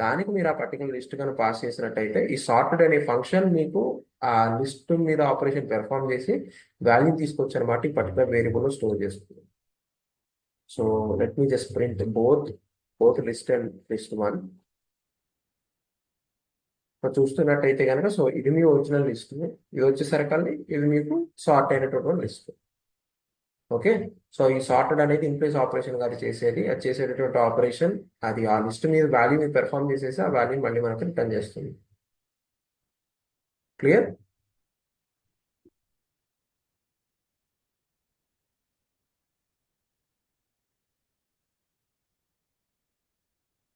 దానికి మీరు ఆ పర్టికులర్ లిస్ట్ కనుక పాస్ చేసినట్టయితే ఈ సార్టెడ్ అనే ఫంక్షన్ మీకు ఆ లిస్ట్ మీద ఆపరేషన్ పెర్ఫామ్ చేసి వాల్యూ తీసుకొచ్చి అనమాట ఈ పర్టికులర్ వేరియబుల్ లో స్టోర్ చేస్తుంది. So let me just print both list and list 1. చూస్తున్నట్టయితే కనుక సో ఇది మీ ఒరిజినల్ లిస్ట్, ఇది వచ్చేసరికి ఇది మీకు సార్ట్ అయినటువంటి లిస్ట్. ఓకే, సో ఈ సార్టెడ్ అనేది ఇన్ ప్లేస్ ఆపరేషన్ గారు చేసేటటువంటి ఆపరేషన్ అది ఆ లిస్ట్ మీద వాల్యూని పెర్ఫామ్ చేసేసి ఆ వాల్యూని మళ్ళీ మనకు రిటర్న్ చేస్తుంది. క్లియర్?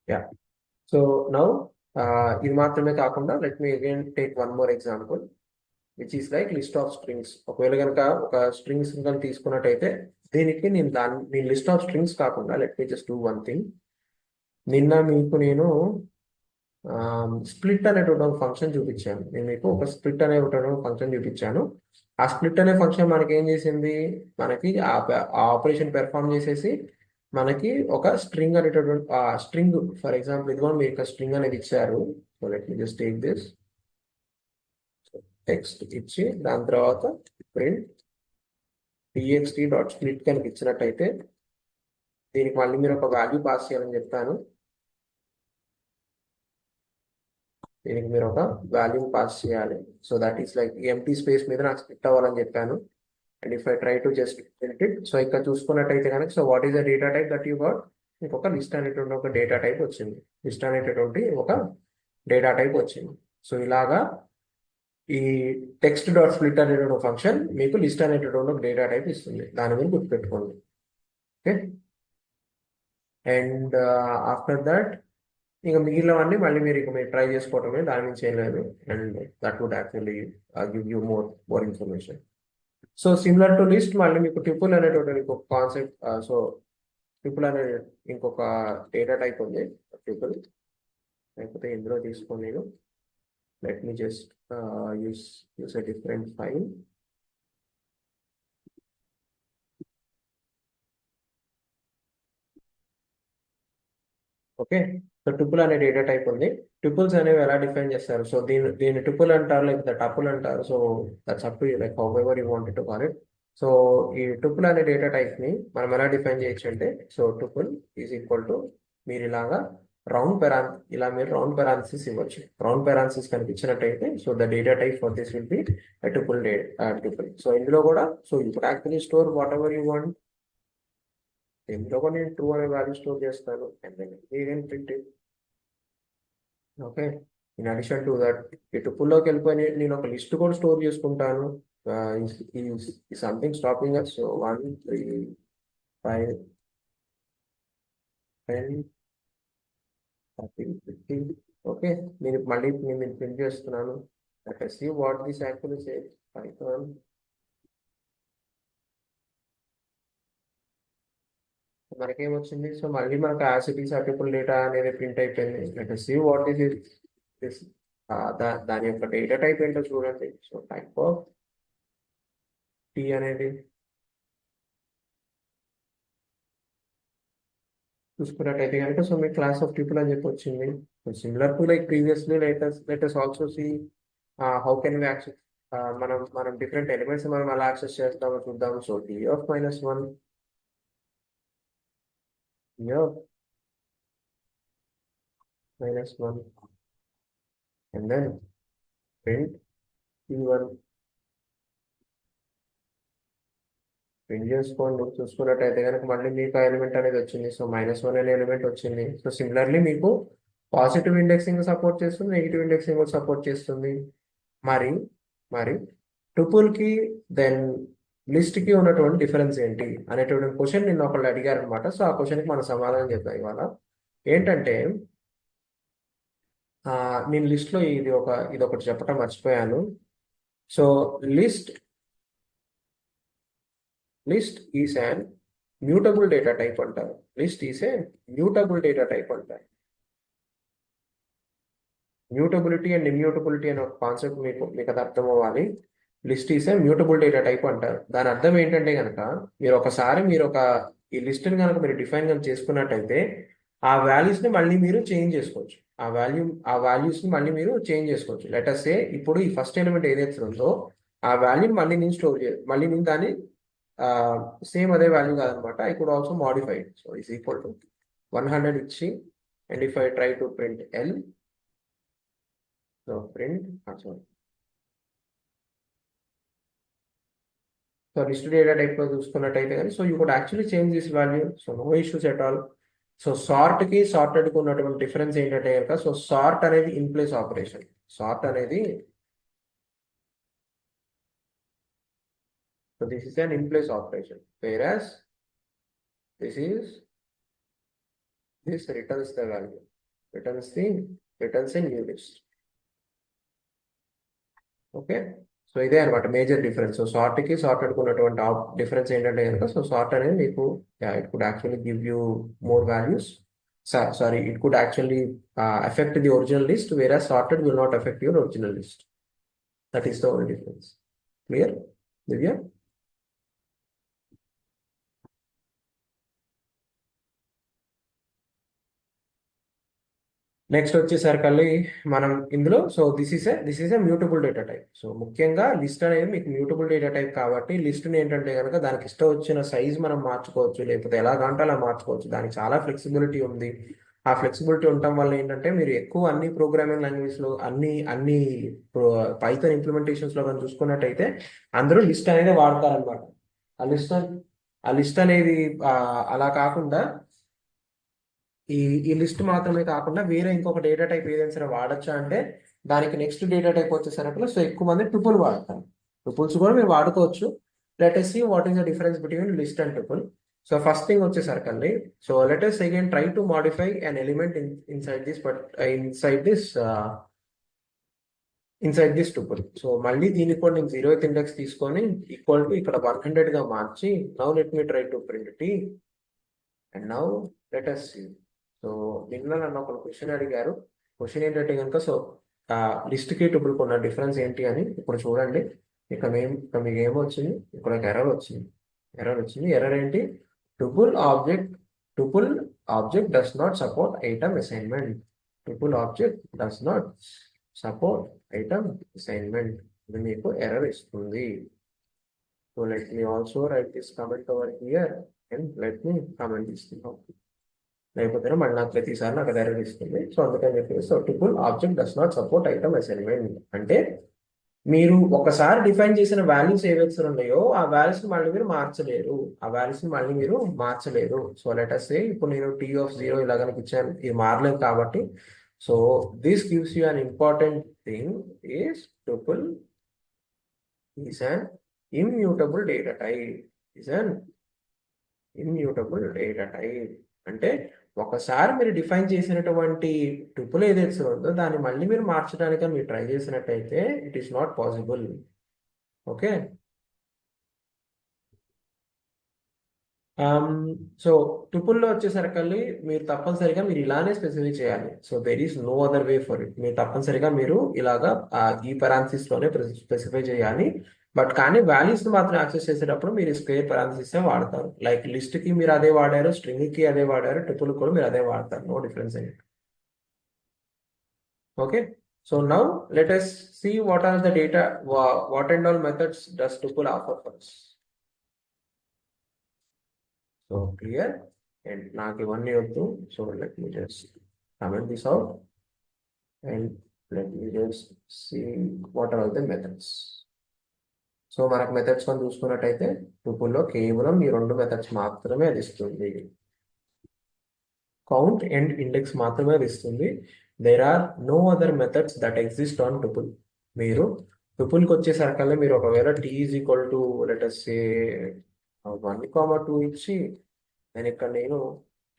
యా, సో నౌ ఇది మాత్రమే కాకుండా let me again take one more example which is like list of strings. ఒకవేళ కనుక ఒక స్ట్రింగ్స్ కనుక తీసుకున్నట్టయితే దీనికి నేను లిస్ట్ ఆఫ్ స్ట్రింగ్స్ కాకుండా let me just do one thing. నిన్న మీకు నేను స్ప్లిట్ అనేటువంటి ఒక ఫంక్షన్ చూపించాను. నేను మీకు ఒక స్ప్లిట్ అనేటువంటి ఫంక్షన్ చూపించాను. ఆ స్ప్లిట్ అనే ఫంక్షన్ మనకి ఏం చేసింది, మనకి ఆ ఆపరేషన్ పెర్ఫామ్ చేసేసి మనకి ఒక స్ట్రింగ్ అనేటటువంటి స్ట్రింగ్, ఫర్ ఎగ్జాంపుల్ ఇదిగో మీకు స్ట్రింగ్ అనేది ఇచ్చారు. So let me just take this text ఇచ్చి దాని తర్వాత ప్రింట్ txt డాట్ స్ప్లిట్ కనుక ఇచ్చినట్టయితే దీనికి మళ్ళీ మీరు ఒక వాల్యూ పాస్ చేయాలని చెప్తాను. దీనికి మీరు ఒక వాల్యూ పాస్ చేయాలి. So that is like empty space మీద నాకు స్ప్లిట్ అవ్వాలని చెప్పాను. And if I try to just print it, so ఇక్కడ చూసుకున్నట్టయితే కనుక so what is the data type that you got, మీకు ఒక లిస్ట్ అనేటువంటి ఒక డేటా టైప్ వచ్చింది. లిస్ట్ అనేటటువంటి ఒక డేటా టైప్ వచ్చింది. సో ఇలాగా ఈ టెక్స్ట్ డాట్ స్ప్లిట్ అనేటువంటి ఫంక్షన్ మీకు లిస్ట్ అనేటటువంటి ఒక డేటా టైప్ ఇస్తుంది. దాని మీద గుర్తుపెట్టుకోండి. ఓకే, అండ్ ఆఫ్టర్ దట్ ఇక మిగిలినవన్నీ మళ్ళీ మీరు ట్రై చేసుకోవటమే, దాని నుంచి ఏం లేదు. And that would actually give you more information. So similar to list మళ్ళీ మీకు ట్రిపుల్ అనేటువంటి ఇంకొక కాన్సెప్ట్. సో ట్రిపుల్ అనే ఇంకొక డేటా టైప్ ఉంది. ట్రిపుల్ లేకపోతే ఇందులో తీసుకొని నేను let me just use a different file. Okay, so triple అనే డేటా టైప్ ఉంది. ట్రిపుల్స్ అనేవి ఎలా డిఫైన్ చేస్తారు, సో దీని ట్రిపుల్ అంటారు లేకపోతే టపుల్ అంటారు. So that's up to you, like however you want to call it. So ఈ ట్రిపుల్ అనే డేటా టైప్ ని మనం ఎలా డిఫైన్ చేయొచ్చు అంటే, so triple is equal to మీరు ఇలాగా ఇలా మీరు రౌండ్ పెరాన్సిస్ ఇవ్వచ్చు. రౌండ్ పెరాన్సిస్ కనుక ఇచ్చినట్టయితే so the data type for this will be triple. So ఇందులో కూడా so you could actually store whatever you want. ఇందులో కూడా నేను ట్రూ అనే వాల్యూ స్టోర్ చేస్తాను and then again print it. Okay, in addition to that ఈ టుపుల్లోకి వెళ్ళిపోయి నేను ఒక లిస్ట్ కూడా స్టోర్ చేసుకుంటాను. Something stopping us. So 1 3 5 10 30 50. Okay, నేను మళ్ళీ నేను ప్రింట్ చేస్తున్నాను. see what this actually says. Python మనకేమొచ్చింది, సో మళ్ళీ మనకు యాసిటీస్ ట్రిపుల్ డేటా అనేది ప్రింట్ అయిపోయింది. Let us see what this is. this దాని యొక్క డేటా టైప్ ఏంటో చూడండి. సో టైప్ ఆఫ్ టీ అనేది చూసుకున్నట్టయితే కనుక so me class of triple అని చెప్పి వచ్చింది. Similar to like previously let us also see how can we access. మనం డిఫరెంట్ ఎలిమెంట్స్ మనం అలా యాక్సెస్ చేస్తామో చూద్దాము. So T of -1 -1 and then print t1. Print చేసుకోండి. చూసుకున్నట్టయితే కనుక మళ్ళీ మీకు ఆ ఎలిమెంట్ అనేది వచ్చింది. సో -1 అనే ఎలిమెంట్ వచ్చింది. సో సిమిలర్లీ మీకు పాజిటివ్ ఇండెక్సింగ్ సపోర్ట్ చేస్తుంది, నెగిటివ్ ఇండెక్సింగ్ కూడా సపోర్ట్ చేస్తుంది. మరి మరి టుపుల్కి దెన్ లిస్ట్కి ఉన్నటువంటి డిఫరెన్స్ ఏంటి అనేటువంటి క్వశ్చన్ నిన్న ఒకళ్ళు అడిగారు అనమాట. సో ఆ క్వశ్చన్కి మనం సమాధానం చెప్తాం ఇవాళ. ఏంటంటే నేను లిస్ట్లో ఇది ఒకటి చెప్పడం మర్చిపోయాను. So list is an mutable data type అంటారు. List is a mutable data type అంటారు. మ్యూటబిలిటీ అండ్ ఇమ్యూటబిలిటీ అనే ఒక కాన్సెప్ట్ మీకు అది అర్థం అవ్వాలి. List is a mutable data type అంటారు. దాని అర్థం ఏంటంటే కనుక మీరు ఈ లిస్ట్ని కనుక మీరు డిఫైన్ కనుక చేసుకున్నట్టయితే ఆ వాల్యూస్ని మళ్ళీ మీరు చేంజ్ చేసుకోవచ్చు. ఆ వాల్యూస్ని మళ్ళీ మీరు చేంజ్ చేసుకోవచ్చు. లెట్ us సే ఇప్పుడు ఈ ఫస్ట్ ఎలిమెంట్ ఏదైతే ఉందో ఆ వాల్యూని మళ్ళీ నేను స్టోర్ చేయాలి. మళ్ళీ నేను దాన్ని సేమ్ అదే వాల్యూ కాదనమాట. I could also modify. So is equal to 100 ఇచ్చి and if I try to print L, so print sorry, so list data టైప్లో చూసుకున్నట్టయితే కానీ so you could actually change this value. So no issues at all. So సార్ట్కి సార్టెడ్కి ఉన్నటువంటి difference ఏంటంటే కనుక so sort అనేది ఇన్ ప్లేస్ ఆపరేషన్. సార్ట్ అనేది so this is an in place operation, whereas this returns the value, returns a new list. Okay, so ఇదే అనమాట major difference. So సార్ట్కి సార్టెడ్కి ఉన్నటువంటి డిఫరెన్స్ ఏంటంటే కనుక సో సార్ట్ అనేది మీకు it could actually give you more values Sorry, it could actually affect the original list, whereas sorted will not affect your original list. That is the only difference. Clear, Divya? Next వచ్చేసరికి మనం ఇందులో so this is a mutable data type. So ముఖ్యంగా list అనేది మీకు mutable data type కాబట్టి లిస్ట్ని ఏంటంటే కనుక దానికి ఇష్టం వచ్చిన సైజ్ మనం మార్చుకోవచ్చు, లేకపోతే ఎలా కావాలంటే అలా మార్చుకోవచ్చు. దానికి చాలా ఫ్లెక్సిబిలిటీ ఉంది. ఆ ఫ్లెక్సిబిలిటీ ఉండటం వల్ల ఏంటంటే మీరు ఎక్కువ అన్ని ప్రోగ్రామింగ్ లాంగ్వేజ్లో అన్ని పైథాన్ ఇంప్లిమెంటేషన్స్లో కానీ చూసుకున్నట్టయితే అందరూ లిస్ట్ అనేది వాడతారనమాట. ఆ లిస్ట్ ఆ లిస్ట్ అనేది ఆ, అలా కాకుండా ఈ ఈ లిస్ట్ మాత్రమే కాకుండా వేరే ఇంకొక డేటా టైప్ ఏదైనా సరే వాడచ్చా అంటే దానికి నెక్స్ట్ డేటా టైప్ వచ్చేసరికి సో ఎక్కువ మంది ట్రిపుల్ వాడతారు. ట్రిపుల్స్ కూడా మీరు వాడుకోవచ్చు. Let us see what is the difference between list and triple. So first thing వచ్చేసరికి so let us again try to modify an element inside this but inside this inside this triple. So మళ్ళీ దీనికి కూడా నేను 0th index తీసుకొని equal to ఇక్కడ 100 గా మార్చి now let me try to print T and now let us see. So నిన్న నన్ను ఒక క్వశ్చన్ అడిగారు. క్వశ్చన్ ఏంటంటే కనుక సో లిస్ట్కి ట్రిపుల్కి ఉన్న డిఫరెన్స్ ఏంటి అని ఇప్పుడు చూడండి. ఇక్కడ మీకు ఏమొచ్చింది, ఇక్కడ ఒక ఎర్రర్ ఏంటి, triple object does not support item assignment. Triple object does not support item assignment. ఇది మీకు ఎర్రర్ ఇస్తుంది. So let me also right this comment over here and let me comment ఇస్తున్నాం. లేకపోతే మళ్ళీ నాకు ప్రతిసారి నాకు ఎర్రర్ ఇస్తుంది. సో అందుకని చెప్పేసి so triple object does not support item assignment అంటే మీరు ఒకసారి డిఫైన్ చేసిన వాల్యూస్ ఏవైతే ఉన్నాయో ఆ వాల్యూస్ మళ్ళీ మీరు మార్చలేరు. సో లెట్ us say ఇప్పుడు నేను t(0) ఇలా కనుక ఇచ్చాను, ఇది మారలేదు కాబట్టి so this gives you an important thing is triple is an immutable data type. Is an immutable data type అంటే ఒకసారి మీరు డిఫైన్ చేసినటువంటి ట్రిపుల్ ఏదైతే ఉందో దాన్ని మళ్ళీ మీరు మార్చడానికి మీరు ట్రై చేసినట్టయితే it is not possible. Okay, so ట్రిపుల్లో వచ్చేసరికి మీరు తప్పనిసరిగా మీరు ఇలానే స్పెసిఫై చేయాలి. So there is no other way for it. మీరు తప్పనిసరిగా మీరు ఇలాగా ఈ parentheses లోనే స్పెసిఫై చేయాలి. బట్ కానీ వాల్యూస్ మాత్రం యాక్సెస్ చేసేటప్పుడు మీరు స్క్వేర్ parentheses వాడతారు. లైక్ లిస్ట్ కి మీరు అదే వాడారు, స్ట్రింగ్ కి అదే వాడారు, ట్రిపుల్ కూడా మీరు అదే వాడతారు. No difference in it. Okay, so now let us see what are the data, what and all methods does tuple offer for us. So clear, and నాకు ఇవన్నీ వద్దు. So let me just comment this out and let me just see what are all the methods. So మనకు methods మనం చూసుకున్నట్టయితే ట్రిపుల్లో కేవలం ఈ రెండు methods మాత్రమే అది ఇస్తుంది. కౌంట్ అండ్ ఇండెక్స్ మాత్రమే అది ఇస్తుంది. There are no other methods that exist on triple. మీరు ట్రిపుల్కి వచ్చేసరికల్లా మీరు ఒకవేళ t is equal to let us say 1,2 ఇచ్చి నేను ఇక్కడ నేను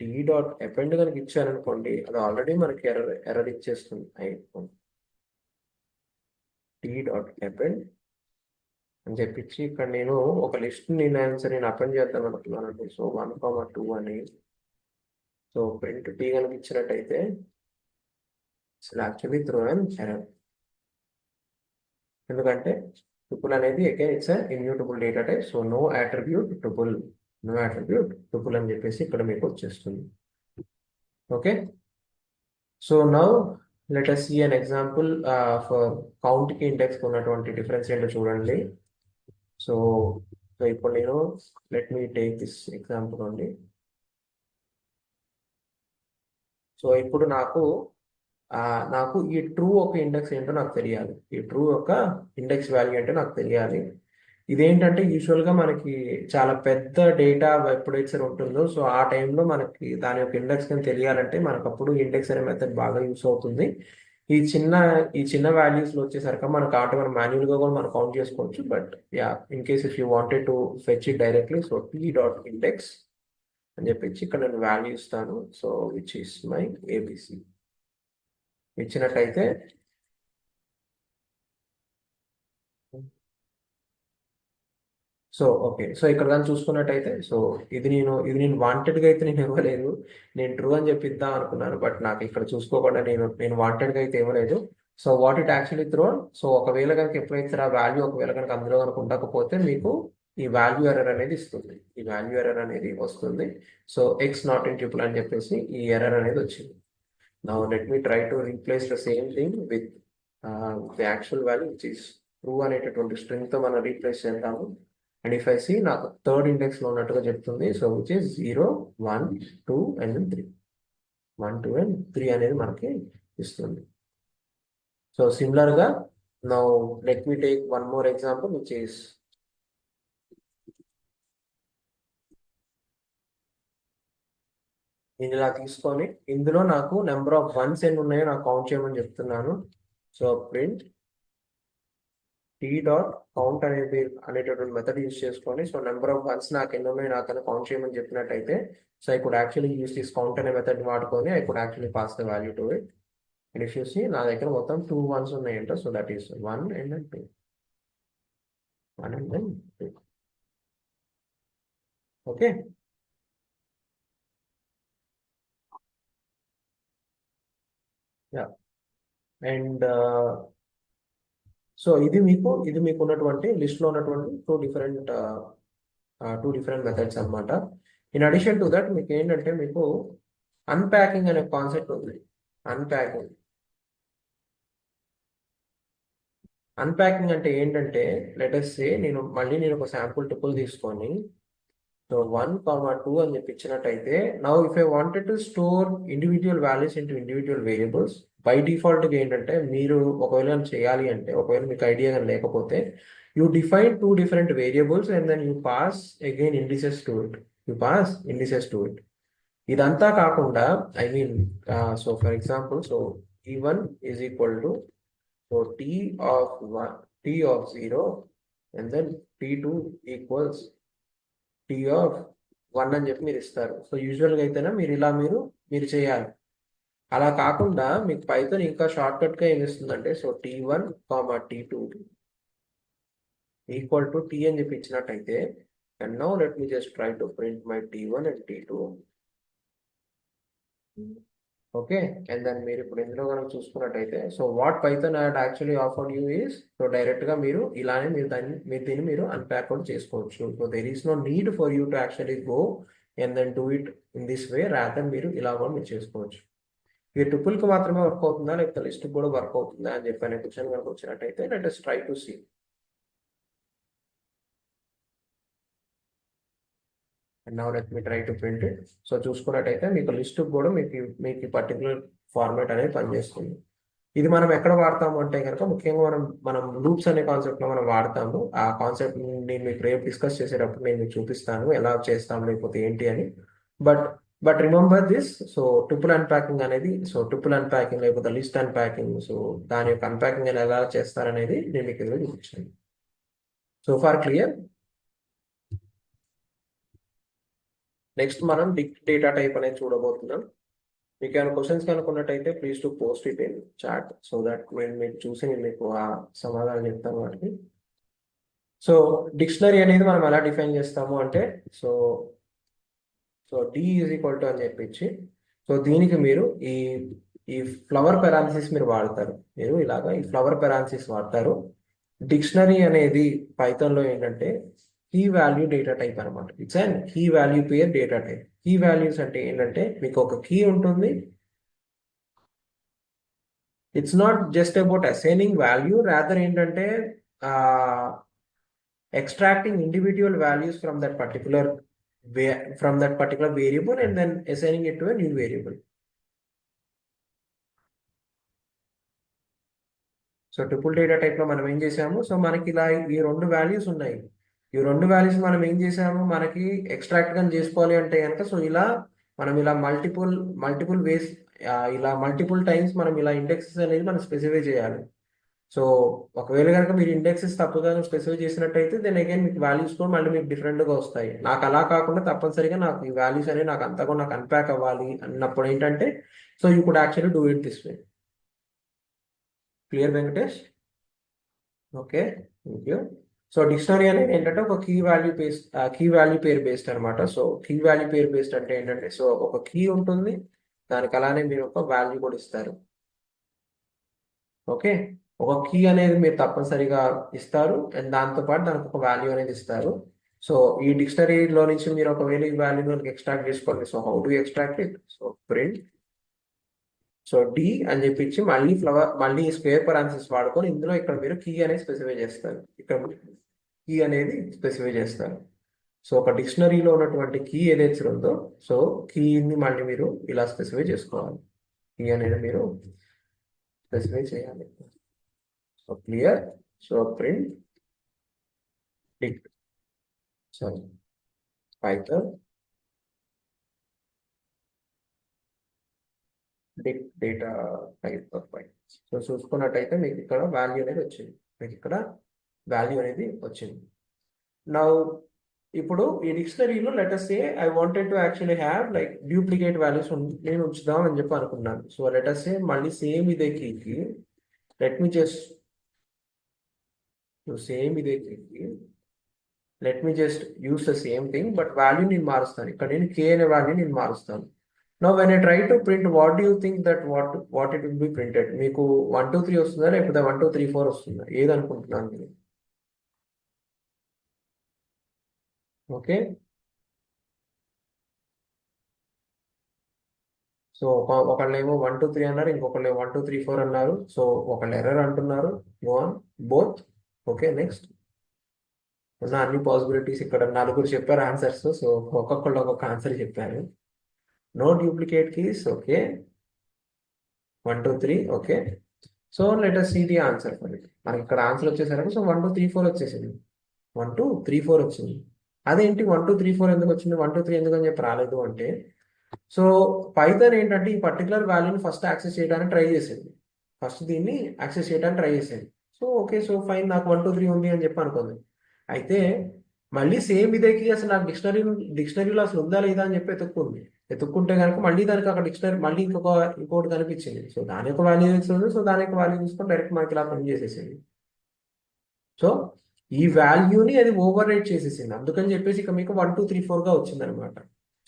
t.append కనుక ఇచ్చాను అనుకోండి, అది ఆల్రెడీ మనకి ఎర్రర్ ఇచ్చేస్తుంది. t.append అని చెప్పించి ఇక్కడ నేను ఒక లిస్ట్ నేను అపెండ్ చేద్దాం అనుకున్నానండి. సో 1,2 అని సో ప్రింట్ t కనుక ఇచ్చినట్టయితే యాక్చువల్లీ త్రో అన్ ఎర్రర్. ఎందుకంటే ట్రిపుల్ అనేది again it's immutable data type. So no attribute triple అని చెప్పేసి ఇక్కడ మీకు వచ్చేస్తుంది. Okay, so now let us see an example for count కి ఇండెక్స్ ఉన్నటువంటి డిఫరెన్స్ ఏంటో చూడండి. సో ఇప్పుడు నేను let me take this example అండి. సో ఇప్పుడు నాకు ఈ ట్రూ ఒక ఇండెక్స్ ఏంటో నాకు తెలియాలి. ఈ ట్రూ యొక్క ఇండెక్స్ వాల్యూ ఏంటో నాకు తెలియాలి. ఇదేంటంటే యూజువల్గా మనకి చాలా పెద్ద డేటా ఎప్పుడైతే ఉంటుందో సో ఆ టైంలో మనకి దాని యొక్క ఇండెక్స్ కానీ తెలియాలంటే మనకు అప్పుడు ఇండెక్స్ అనే మెథడ్ బాగా యూస్ అవుతుంది. ఈ చిన్న వాల్యూస్లో వచ్చేసరికి మనకు మనం మాన్యువల్గా కూడా మనం కౌంట్ చేసుకోవచ్చు. But yeah, in case if you wanted to fetch it directly so t.index అని చెప్పి ఇక్కడ నేను వాల్యూ ఇస్తాను. So which is my ABC ఇచ్చినట్టయితే సో ఓకే, సో ఇక్కడ కానీ చూసుకున్నట్టయితే, సో ఇది నేను వాంటెడ్గా అయితే నేను ఇవ్వలేదు. నేను ట్రూ అని చెప్పి ఇద్దాం అనుకున్నాను, బట్ నాకు ఇక్కడ చూసుకోకుండా నేను వాంటెడ్గా అయితే ఇవ్వలేదు. So what it actually throw, so ఒకవేళ కనుక ఎప్పుడైతే ఆ వాల్యూ ఒకవేళ కనుక అందులో కనుక ఉండకపోతే మీకు ఈ వాల్యూ ఎర్రర్ అనేది ఇస్తుంది, ఈ వాల్యూ ఎర్రర్ అనేది వస్తుంది. So X not in triple అని చెప్పేసి ఈ ఎర్రర్ అనేది వచ్చింది. Now let me try to replace the same thing with the actual value which is true అనేటటువంటి స్ట్రింగ్తో మనం రీప్లేస్ చేద్దాము. అండ్ ఇఫ్ ఐ సి నాకు థర్డ్ ఇండెక్స్లో ఉన్నట్టుగా చెప్తుంది. So which is 0, 1, 2 and 3. 1, 2 and 3 అనేది మనకి ఇస్తుంది. సో సిమిలర్గా now let me take one more example which is నేను ఇలా తీసుకొని ఇందులో నాకు నెంబర్ ఆఫ్ వన్స్ ఎన్ని ఉన్నాయో నాకు కౌంట్ చేయమని చెప్తున్నాను. So print T dot count అనేటటువంటి మెథడ్ యూస్ చేసుకొని, సో నెంబర్ ఆఫ్ వన్స్ నాకు ఎన్ని ఉన్నాయో నాకు కౌంట్ చేయమని చెప్పినట్టయితే, so I could actually use this count అనే మెథడ్ వాడుకొని I could actually pass the value to it. And if you see నా దగ్గర మొత్తం 2 వన్స్ ఉన్నాయంట. So that is 1 and 2, 1 and 2. Okay, yeah. And so ఇది మీకు ఉన్నటువంటి లిస్ట్ లో ఉన్నటువంటి టూ డిఫరెంట్ మెథడ్స్ అన్నమాట. ఇన్ అడిషన్ టు దట్ మీకు ఏంటంటే మీకు అన్ప్యాకింగ్ అనే కాన్సెప్ట్ ఉంది. అన్ప్యాకింగ్ అన్ప్యాకింగ్ అంటే ఏంటంటే, లెటస్ సే నేను ఒక శాంపుల్ టుపుల్ తీసుకొని, సో 1, 2 అని చెప్పి ఇచ్చినట్టయితే, now if I wanted to store individual values into individual variables, by డిఫాల్ట్గా ఏంటంటే మీరు ఒకవేళ చేయాలి అంటే, ఒకవేళ మీకు ఐడియా కానీ లేకపోతే, you define 2 different variables and then you pass again indices to it. ఇదంతా కాకుండా I mean, so for example, so E1 is equal to, so T of 0 and then T2 equals T of 1 అని చెప్పి మీరు ఇస్తారు. So యూజువల్గా అయితేనే మీరు చేయాలి. అలా కాకుండా మీకు పైథాన్ ఇంకా షార్ట్ కట్గా ఏమి ఇస్తుందంటే, so T1, T2 equal to T అని చెప్పి ఇచ్చినట్టయితే, and now let me just try to print my T1 and T2. Okay, and then మీరు ఇప్పుడు ఇందులో కనుక చూసుకున్నట్టయితే, so what Python had actually offered you is, so డైరెక్ట్గా మీరు ఇలానే దీన్ని మీరు అన్ప్యాక్ అవుట్ చేసుకోవచ్చు. So there is no need for you to actually go and then do it in this way, rather మీరు ఇలా కూడా మీరు చేసుకోవచ్చు. ఈ టుపుల్కి మాత్రమే వర్క్ అవుతుందా లేకపోతే లిస్ట్కి కూడా వర్క్ అవుతుందా అని చెప్పి అనే క్వశ్చన్ కనుక వచ్చినట్టయితే, let us try to see. And now let me try to print it. So చూసుకున్నట్టయితే మీకు లిస్ట్ కూడా మీకు పర్టికులర్ ఫార్మాట్ అనేది పనిచేస్తుంది. ఇది మనం ఎక్కడ వాడతాము అంటే కనుక, ముఖ్యంగా మనం లూప్స్ అనే కాన్సెప్ట్ లో మనం వాడతాము. ఆ కాన్సెప్ట్ నేను మీకు రేపు డిస్కస్ చేసేటప్పుడు నేను మీకు చూపిస్తాను ఎలా చేస్తాం లేకపోతే ఏంటి అని. But remember this, so tuple unpacking అనేది, సో టుపుల్ అన్ప్యాకింగ్ లేకపోతే లిస్ట్ అన్ప్యాకింగ్, సో దాని యొక్క అన్ప్యాకింగ్ ఎలా చేస్తారనేది నేను మీకు ఇందులో చూపించాను. So far clear. నెక్స్ట్ మనం డేటా టైప్ అనేది చూడబోతున్నాం. మీకు ఏమైనా క్వశ్చన్స్ కనుక్కున్నట్టయితే please to post it in chat, so that మీరు చూసి నేను మీకు ఆ సమాధానం చెప్తాను వాటికి. సో డిక్షనరీ అనేది మనం ఎలా డిఫైన్ చేస్తాము అంటే, so D is equal to అని చెప్పించి, సో దీనికి మీరు ఈ ఫ్లవర్ పెరాన్సిస్ మీరు వాడతారు. మీరు ఇలాగా ఈ ఫ్లవర్ పెరాన్సిస్ వాడతారు. డిక్షనరీ అనేది పైథాన్లో ఏంటంటే కీ వాల్యూ డేటా టైప్ అనమాట. It's and key value pair data type. Key values అంటే ఏంటంటే మీకు ఒక కీ ఉంటుంది. It's not just about assigning value, rather ఏంటంటే extracting individual values from that particular variable and then assigning it to a new variable. So triple data type లో మనం ఏం చేసాము, సో మనకి ఇలా ఈ రెండు వాల్యూస్ ఉన్నాయి. ఈ రెండు వాల్యూస్ మనం ఏం చేసాము, మనకి ఎక్స్ట్రాక్ట్ గా చేసుకోవాలి అంటే కనుక, సో మనం ఇలా మల్టిపుల్ వేస్, ఇలా మల్టిపుల్ టైమ్స్ మనం ఇలా ఇండెక్సెస్ అనేది మనం స్పెసిఫై చేయాలి. సో ఒకవేళ కనుక మీరు ఇండెక్సెస్ తప్పుగా స్పెసిఫై చేసినట్టయితే దెన్ అగైన్ మీకు వాల్యూస్ కూడా మళ్ళీ మీకు డిఫరెంట్గా వస్తాయి. నాకు అలా కాకుండా తప్పనిసరిగా నాకు ఈ వాల్యూస్ అనేవి నాకు అంతా కూడా నాకు అన్ప్యాక్ అవ్వాలి అన్నప్పుడు ఏంటంటే, so you could actually do it this way. Clear Venkatesh? Okay, thank you. So dictionary అనేది ఏంటంటే ఒక కీ వాల్యూ పేర్ బేస్డ్ అనమాట. సో కీ వాల్యూ పేర్ బేస్డ్ అంటే ఏంటంటే, సో ఒక కీ ఉంటుంది, దానికి అలానే మీరు ఒక వాల్యూ కూడా ఇస్తారు. ఓకే, ఒక కీ అనేది మీరు తప్పనిసరిగా ఇస్తారు అండ్ దాంతో పాటు దానికి ఒక వాల్యూ అనేది ఇస్తారు. సో ఈ డిక్షనరీలో నుంచి మీరు ఒకవేళ ఈ వాల్యూ ఎక్స్ట్రాక్ట్ చేసుకోండి. So how to extract it? So print, so D అని చెప్పించి మళ్ళీ స్క్వేర్ పరాన్సిస్ వాడుకొని ఇందులో ఇక్కడ మీరు కీ అనేది స్పెసిఫై చేస్తారు. ఇక్కడ కీ అనేది స్పెసిఫై చేస్తారు. సో ఒక డిక్షనరీలో ఉన్నటువంటి కీ ఏదైతే ఉందో, సో కీని మళ్ళీ మీరు ఇలా స్పెసిఫై చేసుకోవాలి. కీ అనేది మీరు స్పెసిఫై చేయాలి. So clear. So print dict, sorry, Python dict data type of file. So చూసుకున్నట్టయితే మీకు ఇక్కడ వాల్యూ అనేది వచ్చింది. మీకు ఇక్కడ వాల్యూ అనేది వచ్చింది. నా ఇప్పుడు ఈ డిక్షనరీలో let's say I wanted to actually have like duplicate values నేను ఉంచుదాం అని చెప్పి అనుకున్నాను. సో లెటస్ సే మళ్ళీ సేమ్ ఇదే కీకి లెట్ మీ జస్ట్ సేమ్ ఇదే కీకి let me just use the same thing, but value నేను మారుస్తాను. ఇక్కడ నేను కే అనే వాల్యూ నేను మారుస్తాను. No when I try to print, what do you think that what it will be printed? మీకు 1 2 3 వస్తుందా, లేకపోతే 1 2 3 4 వస్తుందా? ఏది అనుకుంటున్నాను నేను? ఓకే, సో ఒకళ్ళేమో 1 2 3 అన్నారు, ఇంకొకళ్ళు 1 2 3 4 అన్నారు. సో ఒకళ్ళు ఎర్రర్ అంటున్నారు. Go on both. Okay, next ఉన్న అన్ని పాసిబిలిటీస్ ఇక్కడ నలుగురు చెప్పారు ఆన్సర్స్. సో ఒక్కొక్కళ్ళు ఒక్కొక్క ఆన్సర్ చెప్పారు. No duplicate keys. Okay, 1 2 3. Okay, so let us see the answer for it. మనకి ఇక్కడ ఆన్సర్ వచ్చేసరికి సో 1 2 3 4 వచ్చేసింది. 1 2 3 4 వచ్చింది. అదేంటి 1 2 3 4 ఎందుకు వచ్చింది, 1 2 3 ఎందుకు అని చెప్పి రాలేదు అంటే, సో పైథాన్ ఏంటంటే ఈ పర్టికులర్ వాల్యూని ఫస్ట్ యాక్సెస్ చేయడానికి ట్రై చేసింది. ఫస్ట్ దీన్ని యాక్సెస్ చేయడానికి ట్రై చేసింది. సో ఓకే, సో ఫైన్, నాకు 1 2 3 ఉంది అని చెప్పి అనుకుంది. అయితే మళ్ళీ సేమ్ ఇదేకి అసలు నాకు డిక్షనరీలో అసలు ఉందా లేదా అని చెప్పి ఎత్తుక్కుంటే కనుక మళ్ళీ దానికి అక్కడ డిక్షనరీ మళ్ళీ ఇంకోటి కనిపించింది. సో దాని యొక్క వాల్యూ ఇస్తుంది. సో దాని యొక్క వాల్యూ తీసుకొని డైరెక్ట్ మనకి ఇలా పని చేసేసింది. సో ఈ వాల్యూని అది ఓవర్ రైట్ చేసేసింది. అందుకని చెప్పేసి ఇక మీకు 1 2 3 4 గా వచ్చింది అనమాట.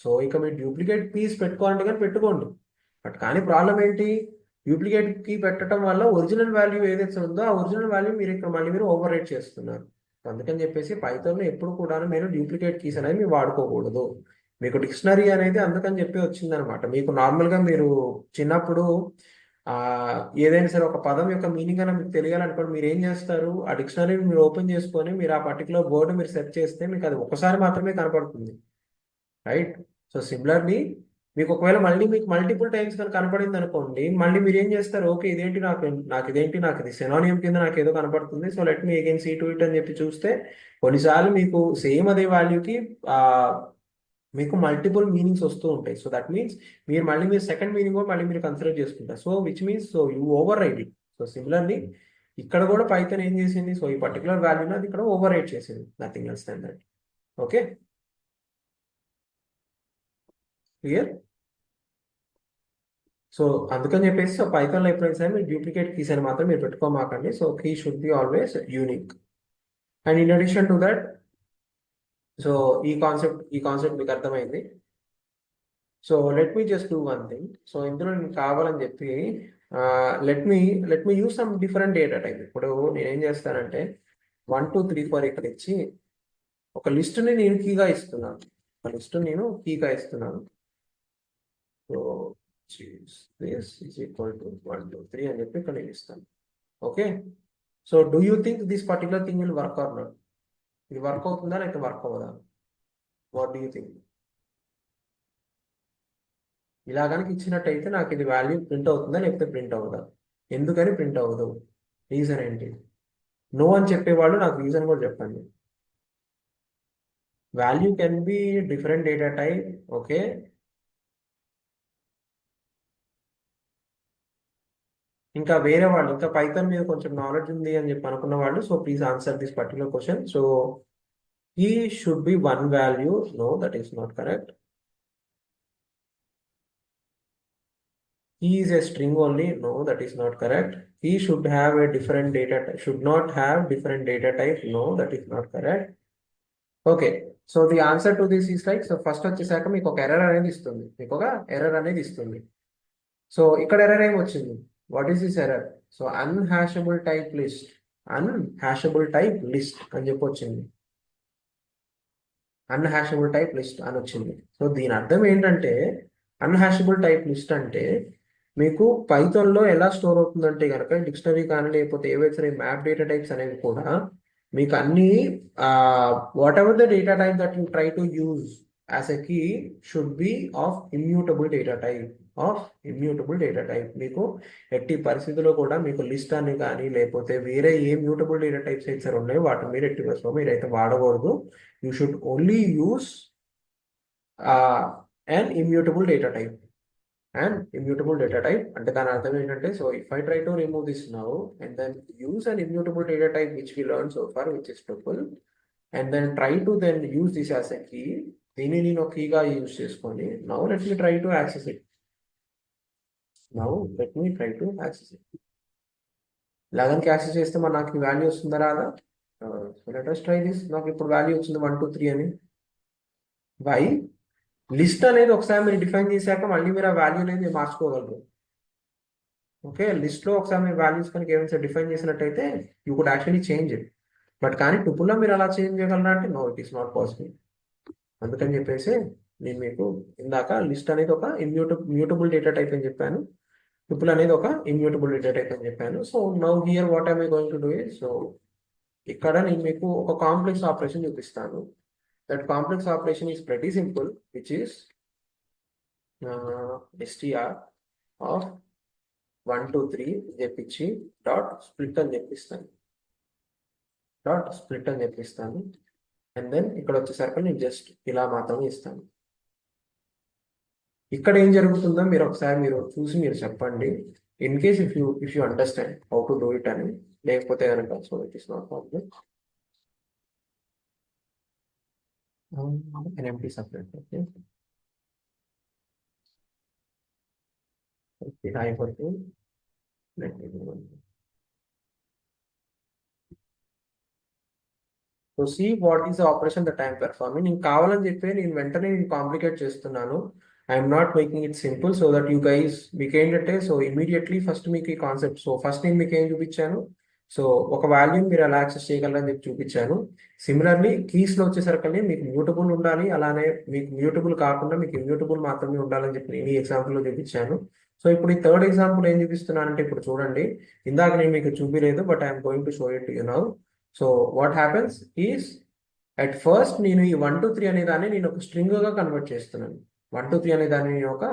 సో ఇక మీరు డూప్లికేట్ పీస్ పెట్టుకోవాలంటే కానీ పెట్టుకోండి. బట్ కానీ ప్రాబ్లం ఏంటి, డూప్లికేట్ కీ పెట్టడం వల్ల ఒరిజినల్ వాల్యూ ఏదైతే ఉందో ఆ ఒరిజినల్ వాల్యూ మీరు ఇక్కడ మళ్ళీ మీరు ఓవర్ రైట్ చేస్తున్నారు. అందుకని చెప్పేసి పైథాన్లో ఎప్పుడు కూడా మీరు డూప్లికేట్ కీస్ అనేది మీరు వాడుకోకూడదు. మీకు డిక్షనరీ అనేది అందుకని చెప్పి వచ్చిందనమాట. మీకు నార్మల్గా మీరు చిన్నప్పుడు ఆ ఏదైనా సరే ఒక పదం యొక్క మీనింగ్ అని మీకు తెలియాలనుకోండి, మీరు ఏం చేస్తారు, ఆ డిక్షనరీని మీరు ఓపెన్ చేసుకొని మీరు ఆ పర్టికులర్ వర్డ్ మీరు సెర్చ్ చేస్తే మీకు అది ఒకసారి మాత్రమే కనపడుతుంది, రైట్? సో సిమిలర్లీ మీకు ఒకవేళ మళ్ళీ మీకు మల్టిపుల్ టైమ్స్ కనుక కనపడింది అనుకోండి, మళ్ళీ మీరు ఏం చేస్తారు, ఓకే ఇదేంటి నాకు ఇది సెనానియం కింద నాకు ఏదో కనపడుతుంది, so let me again see to it అని చెప్పి చూస్తే కొన్నిసార్లు మీకు సేమ్ అదే వాల్యూకి మీకు మల్టిపుల్ మీనింగ్స్ వస్తూ ఉంటాయి. సో దట్ మీన్స్ మీరు సెకండ్ మీనింగ్ మళ్ళీ మీరు కన్సిడర్ చేసుకుంటారు. So which means so you over right it. So similarly ఇక్కడ కూడా పైథాన్ ఏం చేసింది, సో ఈ పర్టికులర్ వాల్యూని అది ఇక్కడ ఓవర్ రైట్ చేసింది, nothing else then that. Okay, clear? So అందుకని చెప్పేసి సో పైథాన్లో ఎప్పుడైనా సరే మీరు డూప్లికేట్ కీస్ అని మాత్రం మీరు పెట్టుకోమాకండి. So key should be always unique. And in addition to that, so ఈ కాన్సెప్ట్ మీకు అర్థమైంది. So let me just do one thing. So ఇందులో నేను కావాలని చెప్పి let me use some different data type. ఇప్పుడు నేనేం చేస్తానంటే 1 2 3 4 ఇక్కడ ఇచ్చి ఒక లిస్టుని నేను కీగా ఇస్తున్నాను. ఒక లిస్ట్ నేను కీగా ఇస్తున్నాను. So this is equal to 1 2 3 అని చెప్పి ఇక్కడ నేను ఇస్తాను. Okay, so do you think this particular thing will work or not? ఇది వర్క్ అవుతుందా లేకపోతే వర్క్ అవ్వదా? What do you think? ఇలా కనుక ఇచ్చినట్టయితే నాకు ఇది వాల్యూ ప్రింట్ అవుతుందా లేకపోతే ప్రింట్ అవ్వదా? ఎందుకని ప్రింట్ అవ్వదు? రీజన్ ఏంటి? నో అని చెప్పేవాళ్ళు నాకు రీజన్ కూడా చెప్పండి. Value can be different data type. Okay, ఇంకా వేరే వాళ్ళు ఇంకా పైథాన్ మీద కొంచెం నాలెడ్జ్ ఉంది అని చెప్పి అనుకున్న వాళ్ళు, so please answer this particular question. So ఈ should be one value. No, that is not correct. He is a string only. No, that is not correct. he should have a different data type, should not have different data type. No, that is not correct. Okay, so the answer to this is like, so first వచ్చేసాక మీకు ఒక error అనేది ఇస్తుంది, మీకు ఒక error అనేది ఇస్తుంది. So ఇక్కడ ఎర్రర్ ఏమి వచ్చింది? What is this error? So unhashable type list, unhashable type list అని చెప్పి వచ్చింది, అన్హాషబుల్ టైప్ లిస్ట్ అని వచ్చింది. సో దీని అర్థం ఏంటంటే, అన్హాషబుల్ టైప్ లిస్ట్ అంటే మీకు పైథాన్లో ఎలా స్టోర్ అవుతుందంటే కనుక డిక్షనరీ కానీ లేకపోతే ఏవైతే మ్యాప్ డేటా టైప్స్ అనేవి కూడా మీకు అన్ని whatever the data type that you try to use as a key should be of immutable data type, of immutable data type. మీకు ఎట్టి పరిస్థితుల్లో కూడా మీకు లిస్ట్ అని కానీ లేకపోతే వేరే ఏ మ్యూటబుల్ డేటా టైప్స్ అయితే ఉన్నాయో వాటిని మీరు ఎట్టి పరిస్థితుల్లో మీరైతే వాడకూడదు. You should only use an immutable data type, and immutable data type అంటే దాని అర్థం ఏంటంటే, so if I try to remove this now and then use an immutable data type which we learn so far which is tuple, and then try to then use this as a key, దీన్ని నేను ఒక కీగా use చేసుకొని now let me try to access it, now let me try to access it. 11కి access చేస్తే మరి నాకు value వస్తుందా రాదా? So let us try this. నాకు ఇప్పుడు వాల్యూ వచ్చింది 1 2 3 అని. వై? లిస్ట్ అనేది ఒకసారి మీరు డిఫైన్ చేశాక మళ్ళీ మీరు ఆ వాల్యూ అనేది మార్చుకోగలరు. ఓకే, లిస్ట్లో ఒకసారి మీ వాల్యూస్ కనుక ఏమైనా డిఫైన్ చేసినట్టయితే you could actually change it. But కానీ టుపుల్లో మీరు అలా చేంజ్ చేయగలరా అంటే no, it is not possible. అందుకని చెప్పేసి నేను మీకు ఇందాక లిస్ట్ అనేది ఒక మ్యూటబుల్ డేటా టైప్ అని చెప్పాను, టుపుల్ అనేది ఒక ఇమ్యూటబుల్ డేటా టైప్ అని చెప్పాను. So now here what I going to do is, so ఇక్కడ నేను మీకు ఒక కాంప్లెక్స్ ఆపరేషన్ చూపిస్తాను. That complex operation is pretty simple, which is str of 1 2 3 చెప్పించి డాట్ స్ప్లిట్ అని చెప్పిస్తాను, డాట్ స్ప్లిట్ అని చెప్పిస్తాను. అండ్ దెన్ ఇక్కడ వచ్చేసరికి నేను జస్ట్ ఇలా మాత్రమే ఇస్తాను. ఇక్కడ ఏం జరుగుతుందో మీరు ఒకసారి మీరు చూసి మీరు చెప్పండి, in case if you understand how to do it అని. లేకపోతే కనుక so it is not problem. an empty subnet. Okay. Okay, I want to let me know. So see what is the operation that I am performing. నేను కావాలని చెప్పి నేను వెంటనే నేను complicate చేస్తున్నాను. I'm not making it simple so that you guys మీకు ఏంటంటే, so immediately first మీకు ఈ కాన్సెప్ట్, సో ఫస్ట్ నేను మీకు ఏం చూపించాను, సో ఒక వాల్యూని మీరు ఎలా యాక్సెస్ చేయగలరని చెప్పి చూపించాను. సిమిలర్లీ కీస్లో వచ్చేసరికి మీకు మ్యూటబుల్ ఉండాలి, అలానే మీకు మ్యూటబుల్ కాకుండా మీకు ఇమ్యూటబుల్ మాత్రమే ఉండాలని చెప్పి నేను ఈ ఎగ్జాంపుల్లో చూపించాను. సో ఇప్పుడు ఈ థర్డ్ ఎగ్జాంపుల్ ఏం చూపిస్తున్నానంటే, ఇప్పుడు చూడండి, ఇందాక నేను మీకు చూపించలేదు but I'm going to show it you now. So what happens is, at first నేను ఈ 1 2 3 అనే దాన్ని నేను ఒక స్ట్రింగ్గా కన్వర్ట్ చేస్తున్నాను. 1 2 3 అనే దాన్ని నేను ఒక,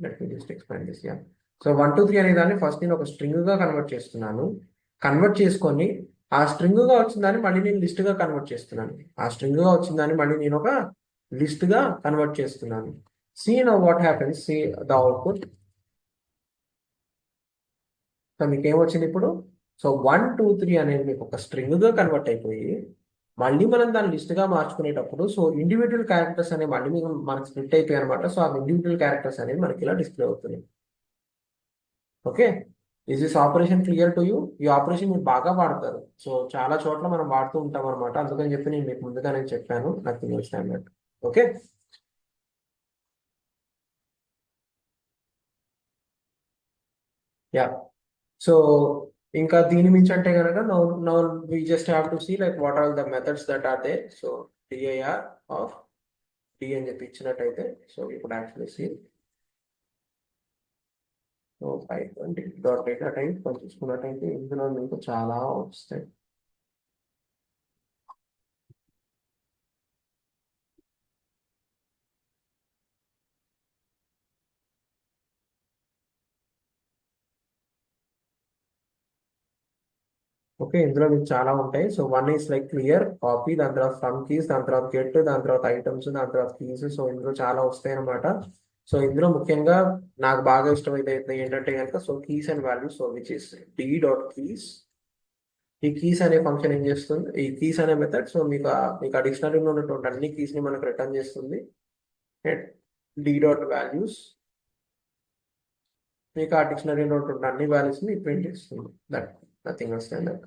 let me just explain this. Yeah, so 1 2 3 అనే దాన్ని ఫస్ట్ నేను ఒక స్ట్రింగ్గా కన్వర్ట్ చేస్తున్నాను. కన్వర్ట్ చేసుకొని ఆ స్ట్రింగ్గా వచ్చిన దాన్ని మళ్ళీ నేను లిస్ట్గా కన్వర్ట్ చేస్తున్నాను. ఆ స్ట్రింగ్గా వచ్చిన దాన్ని మళ్ళీ నేను ఒక లిస్ట్గా కన్వర్ట్ చేస్తున్నాను. See now what happens, see the output. So మీకు ఏమొచ్చింది ఇప్పుడు? సో 1 2 3 అనేది మీకు ఒక స్ట్రింగ్గా కన్వర్ట్ అయిపోయి మళ్ళీ మనం దాన్ని లిస్ట్గా మార్చుకునేటప్పుడు సో ఇండివిజువల్ క్యారెక్టర్స్ అనేవి మళ్ళీ మీకు మనకి స్ప్లిట్ అయిపోయాయి అనమాట. సో ఆ ఇండివిజువల్ క్యారెక్టర్స్ అనేవి మనకి ఇలా డిస్ప్లే అవుతుంది. Okay, is this operation clear to you? ఈ ఆపరేషన్ మీరు బాగా వాడతారు, సో చాలా చోట్ల మనం వాడుతూ ఉంటాం అనమాట. అందుకని చెప్పి నేను మీకు ముందుగానే చెప్పాను, నాకు తెలిసిన అన్నట్టు. Okay, yeah. సో ఇంకా దీని మించి అంటే కనుక now now we just have to see like what are the methods that are they. So DIR of D అని చెప్పి ఇచ్చినట్టయితే, సో ఇప్పుడు actually see, so 520 dot data type కొంచెం చూసుకున్నట్టయితే ఇందులో మీకు చాలా వస్తాయి. ఓకే, ఇందులో మీకు చాలా ఉంటాయి. So 1 is like clear copy, దాని తర్వాత ఫ్రమ్ కీస్, దాని తర్వాత గెట్, దాని తర్వాత ఐటమ్స్, దాని తర్వాత కీస్. సో ఇందులో చాలా వస్తాయి అనమాట. సో ఇందులో ముఖ్యంగా నాకు బాగా ఇష్టమైతే ఏంటంటే కనుక, so keys and values, so which is D dot keys. ఈ కీస్ అనే ఫంక్షన్ ఏం చేస్తుంది, ఈ కీస్ అనే మెథడ్, సో మీకు ఆ డిక్షనరీలో ఉన్నటువంటి అన్ని కీస్ ని మనకు రిటర్న్ చేస్తుంది. డి డాట్ వాల్యూస్, మీకు ఆ డిక్షనరీలో ఉన్న అన్ని వాల్యూస్ ని ప్రింట్ చేస్తుంది. That nothing else then that.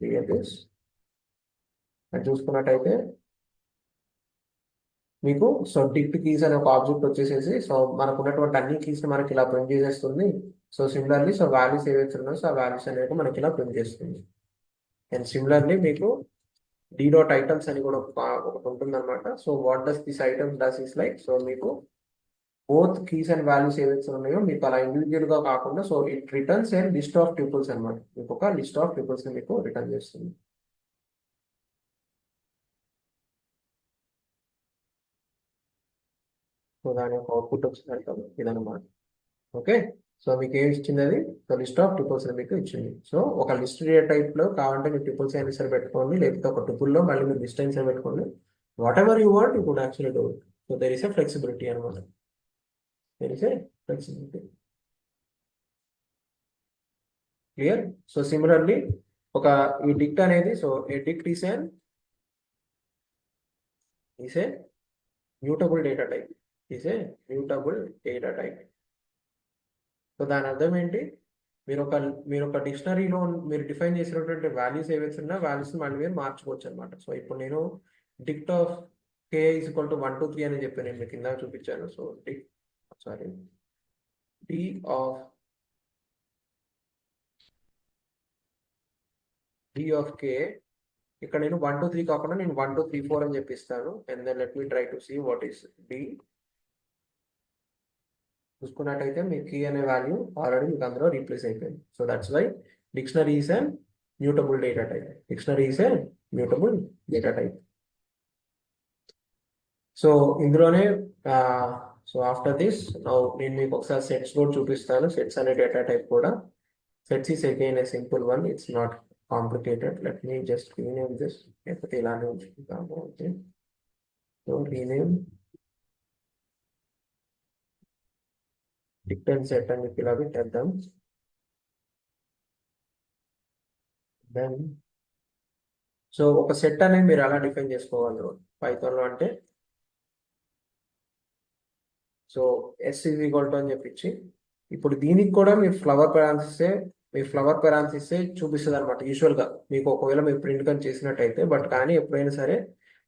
Clear this. అది చూసుకున్నట్టయితే మీకు సో డిక్ట్ కీస్ అనే ఒక ఆబ్జెక్ట్ వచ్చేసేసి సో మనకు ఉన్నటువంటి అన్ని కీస్ మనకి ఇలా ప్రింట్ చేసేస్తుంది. సో సిమిలర్లీ సో వాల్యూస్ ఏవైతే ఉన్నాయో సో ఆ వాల్యూస్ అనేవి మనకి ఇలా ప్రింట్ చేస్తుంది. అండ్ సిమిలర్లీ మీకు డి డాట్ ఐటమ్స్ అని కూడా ఒకటి ఉంటుంది అనమాట. So what does this items does is like so మీకు బోత్ కీస్ అండ్ వాల్యూస్ ఏవైతే ఉన్నాయో మీకు అలా ఇండివిజువల్ గా కాకుండా so it returns and list of tuples అనమాట. మీకు ఒక లిస్ట్ ఆఫ్ ట్యూపుల్స్ ని మీకు రిటర్న్ చేస్తుంది. సో దాని యొక్క అవుట్పుట్ వచ్చినట్టు ఇదనమాట. ఓకే. సో మీకు ఏమి ఇచ్చింది అది సో లిస్ట్ ఆఫ్ ట్యూపుల్స్ మీకు ఇచ్చింది. సో ఒక లిస్ట్ టైప్ లో కావాలంటే మీరు ట్యూపుల్స్ అయినా సరే పెట్టుకోండి, లేకపోతే ఒక ట్యూపుల్ లో మళ్ళీ మీరు లిస్ట్ అయినా సరే పెట్టుకోండి. Whatever you want you could actually do it. So there is a flexibility అనమాట. There is a flexibility. Clear. So similarly ఒక ఈ డిక్ట్ అనేది so a dict is a mutable data type. Is a mutable data type. So దాని అర్థం ఏంటి, మీరు ఒక డిక్షనరీలో మీరు డిఫైన్ చేసినటువంటి వాల్యూస్ ఏవైతే ఉన్నా వాల్యూస్ మళ్ళీ మీరు మార్చుకోవచ్చు అనమాట. సో ఇప్పుడు నేను డిక్ట్ of K is equal to 1 2 3 అని చెప్పి నేను మీకు కింద చూపించాను. సో డి ఆఫ్ కే ఇక్కడ నేను 1 2 3 కాకుండా నేను 1 2 3 4 అని చెప్పిస్తాను. And then let me try to see what is D. చూసుకున్నట్టయితే మీ కీ అనే వాల్యూ ఆల్రెడీ మీకు అందులో రీప్లేస్ అయిపోయింది. So that's why dictionary is and mutable data type. Dictionary is a mutable data type. So ఇందులోనే సో ఆఫ్టర్ దిస్ నేను మీకు ఒకసారి సెట్స్ కూడా చూపిస్తాను. సెట్స్ అనే డేటా టైప్ కూడా. Sets is again a simple one, it's not complicated. Let me just rename this. లేకపోతే ఇలానే ఉంచుకుంటాము. Okay. So rename dict and set అని చెప్పి ఇలా పెట్టేద్దాం. దెన్ సో ఒక సెట్ అనేది మీరు ఎలా డిఫైన్ చేసుకోగలరు పైథాన్లో అంటే so S is equal to అని చెప్పించి ఇప్పుడు దీనికి కూడా మీ ఫ్లవర్ పెరాన్సిస్ చూపిస్తుంది అనమాట. యూజువల్గా మీకు ఒకవేళ మీరు ప్రింట్ కానీ చేసినట్టయితే కానీ ఎప్పుడైనా సరే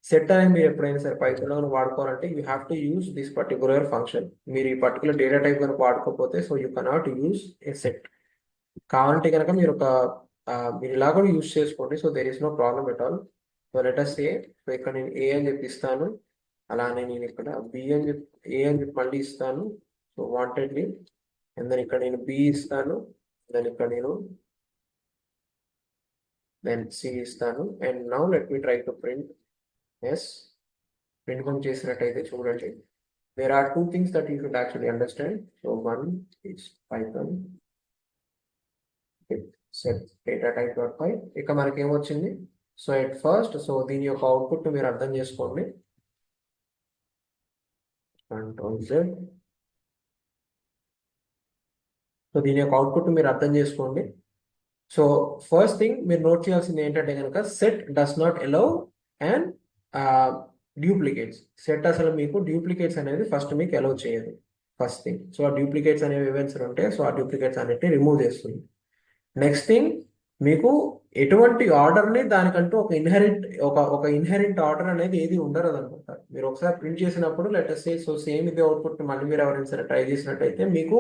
సెట్ అనేది మీరు ఎప్పుడైనా సరే పైథాన్లో వాడుకోవాలంటే you have to use this particular function. మీరు ఈ పర్టికులర్ డేటా టైప్ కనుక వాడుకోకపోతే so you cannot use a set. కావాలంటే కనుక మీరు ఇలా కూడా యూస్ చేసుకోండి. So there is no problem at all. So let us say so ఇక్కడ నేను ఏ అని చెప్పిస్తాను, అలానే నేను ఇక్కడ బి అని చెప్పి ఏ అని చెప్పి మళ్ళీ ఇస్తాను. So wantedly. అండ్ దెన్ ఇక్కడ నేను బి ఇస్తాను, దెన్ ఇక్కడ నేను దెన్ సి ఇస్తాను. And now let me try to print S. Print కొంచెం చేసినట్టయితే చూడండి, there are two things that you should actually understand. So one is Python set data type.py. ఇక మనకి ఏమొచ్చింది సో ఎట్ ఫస్ట్ సో దీని యొక్క output మీరు అర్థం చేసుకోండి. Control Z. సో దీని యొక్క అవుట్పుట్ మీరు అర్థం చేసుకోండి. సో ఫస్ట్ థింగ్ మీరు నోట్ చేయాల్సింది ఏంటంటే కనుక set does not allow and duplicates. Set అసలు మీకు డ్యూప్లికేట్స్ అనేది ఫస్ట్ మీకు అలౌ చేయదు ఫస్ట్ థింగ్. సో ఆ డ్యూప్లికేట్స్ అనేవి ఈవెంట్స్ ఉంటాయి. సో ఆ డ్యూప్లికేట్స్ అన్నిటిని రిమూవ్ చేస్తుంది. నెక్స్ట్ థింగ్ మీకు ఎటువంటి ఆర్డర్ని దానికంటూ ఒక ఇన్హెరెంట్ ఆర్డర్ అనేది ఏది ఉండదు అనమాట. మీరు ఒకసారి ప్రింట్ చేసినప్పుడు లెటెస్ట్ సే సో సేమ్ ఇదే అవుట్పుట్ మళ్ళీ మీరు ఎవరైనా సరే ట్రై చేసినట్టయితే మీకు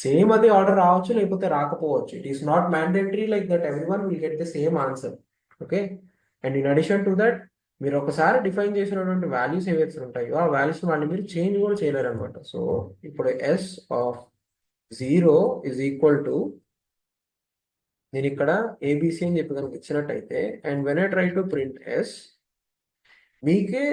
సేమ్ అదే ఆర్డర్ రావచ్చు లేకపోతే రాకపోవచ్చు. It is not mandatory like that everyone will get the same answer. Okay. And in addition to that మీరు ఒకసారి డిఫైన్ చేసినటువంటి వాల్యూస్ ఏవైతే ఉంటాయో ఆ వాల్యూస్ మళ్ళీ మీరు చేంజ్ కూడా చేయలేరు అనమాట. సో ఇప్పుడు S of 0 is equal to నేను ఇక్కడ ఏబిసి అని చెప్పి కనుక ఇచ్చినట్టయితే and when I try to print S మీకే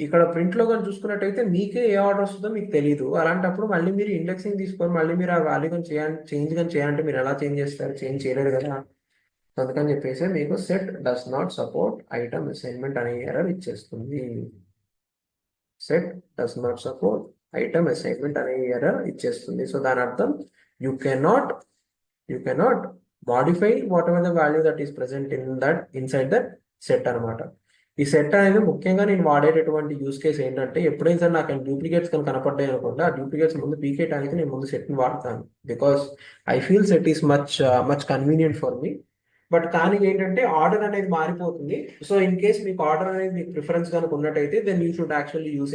ఇక్కడ ప్రింట్లో కానీ చూసుకున్నట్టయితే మీకే ఏ ఆర్డర్ వస్తుందో మీకు తెలియదు. అలాంటప్పుడు మళ్ళీ మీరు ఇండెక్సింగ్ తీసుకొని మళ్ళీ మీరు ఆ వాల్యూ కానీ చేంజ్ కానీ చేయాలంటే మీరు ఎలా చేంజ్ చేస్తారు? చేంజ్ చేయలేరు కదా. అందుకని చెప్పేసి మీకు set does not support item assignment అనే ఎర్రర్ ఇచ్చేస్తుంది. Set does not support item assignment అనే ఎర్రర్ ఇచ్చేస్తుంది. సో దాని అర్థం you cannot modify whatever the value that is present in that inside that set అనమాట. ఈ సెట్ అనేది ముఖ్యంగా నేను వాడేటటువంటి యూస్ కేస్ ఏంటంటే ఎప్పుడైనా సరే నాకు డూప్లికేట్స్ కానీ కనపడ్డాయి అనుకోండి, ఆ డూప్లికేట్స్ ముందు పీకేయడానికి నేను ముందు సెట్ని వాడతాను. Because I feel set is much much convenient for me. But కానీ ఏంటంటే ఆర్డర్ అనేది మారిపోతుంది. సో ఇన్ కేస్ మీకు ఆర్డర్ అనేది మీకు ప్రిఫరెన్స్ కనుక ఉన్నట్టయితే then you should actually use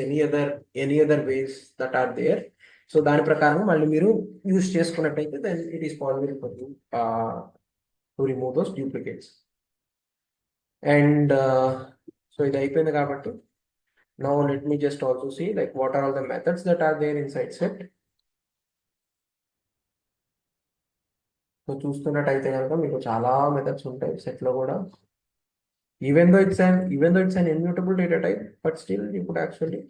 any other ways that are there. So దాని ప్రకారం మళ్ళీ మీరు యూస్ చేసుకున్నట్టయితే then it is possible for you to remove those duplicates. And so ఇది అయిపోయింది కాబట్టి now let me just also see like what are all the methods that are there inside set. So చూస్తున్నట్టయితే కనుక మీకు చాలా methods ఉంటాయి set లో కూడా. Even though it's an immutable data type, but still you could actually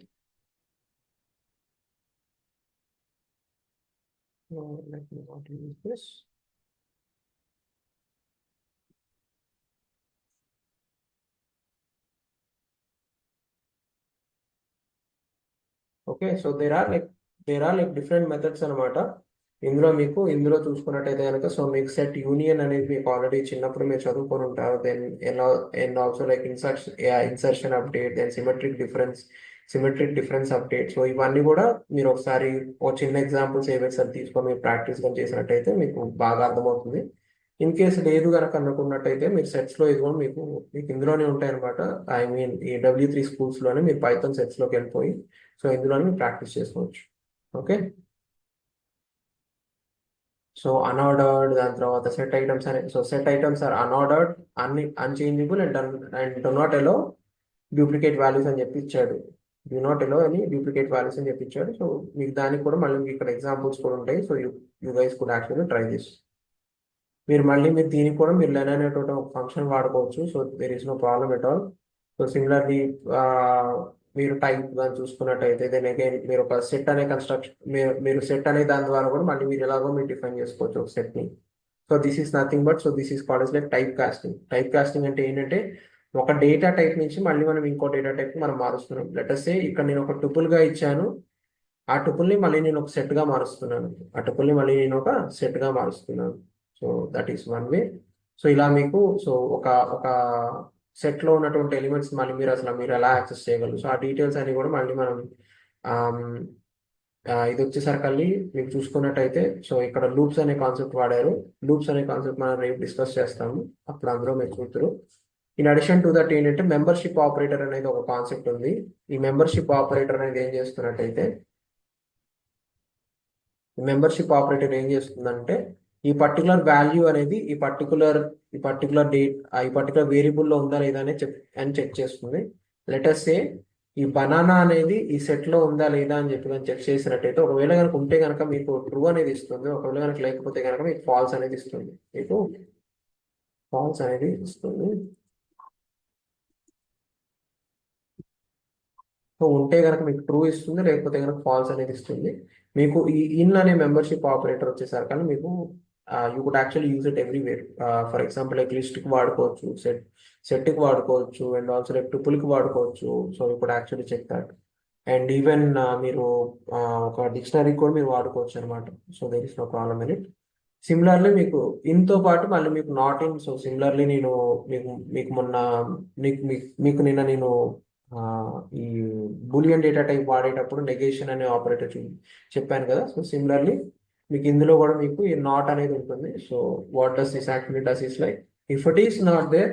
let me not use this. Okay, so there are like different methods అనమాట. ఇందులో చూసుకున్నట్టయితే కనుక సో మీకు సెట్ యూనియన్ అనేది మీకు ఆల్రెడీ చిన్నప్పుడు మీరు చదువుకొని ఉంటారు. దెన్ ఎలా and also like insertion update, then symmetric difference update. So ఇవన్నీ కూడా మీరు ఒకసారి ఒక చిన్న ఎగ్జాంపుల్స్ ఏవైతే సార్ తీసుకొని మీరు ప్రాక్టీస్ గా చేసినట్టయితే మీకు బాగా అర్థమవుతుంది. ఇన్ కేసు లేదు కనుక అనుకున్నట్టయితే మీరు సెట్స్ లో ఇది కూడా మీకు మీకు ఇందులోనే ఉంటాయి అనమాట. ఐ మీన్ ఈ W3 స్కూల్స్ లోనే మీరు పైథాన్ సెట్స్ లోకి వెళ్ళిపోయి సో ఇందులోనే మీరు ప్రాక్టీస్ చేసుకోవచ్చు. ఓకే, సో అన్ఆర్డర్డ్, దాని తర్వాత సెట్ ఐటమ్స్ అనే. So set items are unordered, unchangeable and do not allow duplicate values అని చెప్పి ఇచ్చాడు. డు నాట్ ఎలో అని డూప్లికేట్ వాల్యూస్ అని చెప్పి ఇచ్చాడు. సో మీకు దానికి కూడా మళ్ళీ మీకు ఇక్కడ ఎగ్జాంపుల్స్ కూడా ఉంటాయి. So you guys could actually try this. మీరు దీనికి కూడా మీరు లెన్ అనేటువంటి ఒక ఫంక్షన్ వాడుకోవచ్చు. So there is no problem at all. So similarly మీరు టైప్ దాన్ని చూసుకున్నట్టయితే దెన్ అగైన్ మీరు ఒక సెట్ అనే కన్స్ట్రక్షన్ మీరు సెట్ అనే దాని ద్వారా కూడా మళ్ళీ మీరు ఎలాగో మీరు డిఫైన్ చేసుకోవచ్చు ఒక సెట్ ని. So this is nothing but so this is called like type casting. Type casting అంటే ఏంటంటే ఒక డేటా టైప్ నుంచి మళ్ళీ మనం ఇంకో డేటా టైప్ మనం మారుస్తున్నాం. లెటస్ సే ఇక్కడ నేను ఒక టుపుల్ గా ఇచ్చాను, ఆ టుపుల్ ని మళ్ళీ నేను ఒక సెట్ గా మారుస్తున్నాను, ఆ టుపుల్ ని మళ్ళీ నేను ఒక సెట్ గా మారుస్తున్నాను. So that is one way. So ఇలా మీకు సో ఒక ఒక సెట్ లో ఉన్నటువంటి ఎలిమెంట్స్ మళ్ళీ మీరు ఎలా యాక్సెస్ చేయగలరు. సో ఆ డీటెయిల్స్ అన్ని కూడా మళ్ళీ మనం ఆమ్, ఇది వచ్చేసరికి మీకు చూసుకున్నట్టయితే సో ఇక్కడ లూప్స్ అనే కాన్సెప్ట్ వాడారు. లూప్స్ అనే కాన్సెప్ట్ మనం రేపు డిస్కస్ చేస్తాము, అప్పుడు అందులో మీరు చూద్దరు. ఇన్ అడిషన్ టు దట్ ఏంటంటే మెంబర్షిప్ ఆపరేటర్ అనేది ఒక కాన్సెప్ట్ ఉంది. ఈ మెంబర్షిప్ ఆపరేటర్ అనేది ఏం చేస్తున్నట్టయితే ఏం చేస్తుందంటే ఈ పర్టికులర్ వాల్యూ అనేది ఈ పర్టికులర్ వేరియబుల్లో ఉందా లేదా అని చెక్ చేస్తుంది. లెటస్ సే ఈ బనానా అనేది ఈ సెట్ లో ఉందా లేదా అని చెప్పి చెక్ చేసినట్టయితే ఒకవేళ కనుక ఉంటే కనుక మీకు ట్రూ అనేది ఇస్తుంది, ఒకవేళ కనుక లేకపోతే కనుక మీకు ఫాల్స్ అనేది ఇస్తుంది. సో ఉంటే కనుక మీకు ట్రూ ఇస్తుంది, లేకపోతే కనుక ఫాల్స్ అనేది ఇస్తుంది. మీకు ఈ ఇన్ అనే మెంబర్షిప్ ఆపరేటర్ వచ్చేసరికి కానీ మీకు you could actually use it everywhere. For example like లిస్ట్కి వాడుకోవచ్చు, సెట్కి వాడుకోవచ్చు, అండ్ ఆల్సో లైక్ టుపుల్కి వాడుకోవచ్చు. So you could actually check that. And even మీరు ఒక డిక్షనరీ కూడా మీరు వాడుకోవచ్చు అనమాట. So there is no problem in it. Similarly మీకు ఇన్తో పాటు మళ్ళీ మీకు నాట్ ఇన్. సో సిమిలర్లీ నేను మీకు మీకు మొన్న మీకు మీకు మీకు నిన్న నేను ఆ, ఈ బూలియన్ డేటా టైప్ వాడేటప్పుడు నెగేషన్ అనే ఆపరేటర్ చెప్పాను కదా. సో సిమిలర్లీ మీకు ఇందులో కూడా మీకు ఈ నాట్ అనేది ఉంటుంది. So what does this actually does is like if it is not there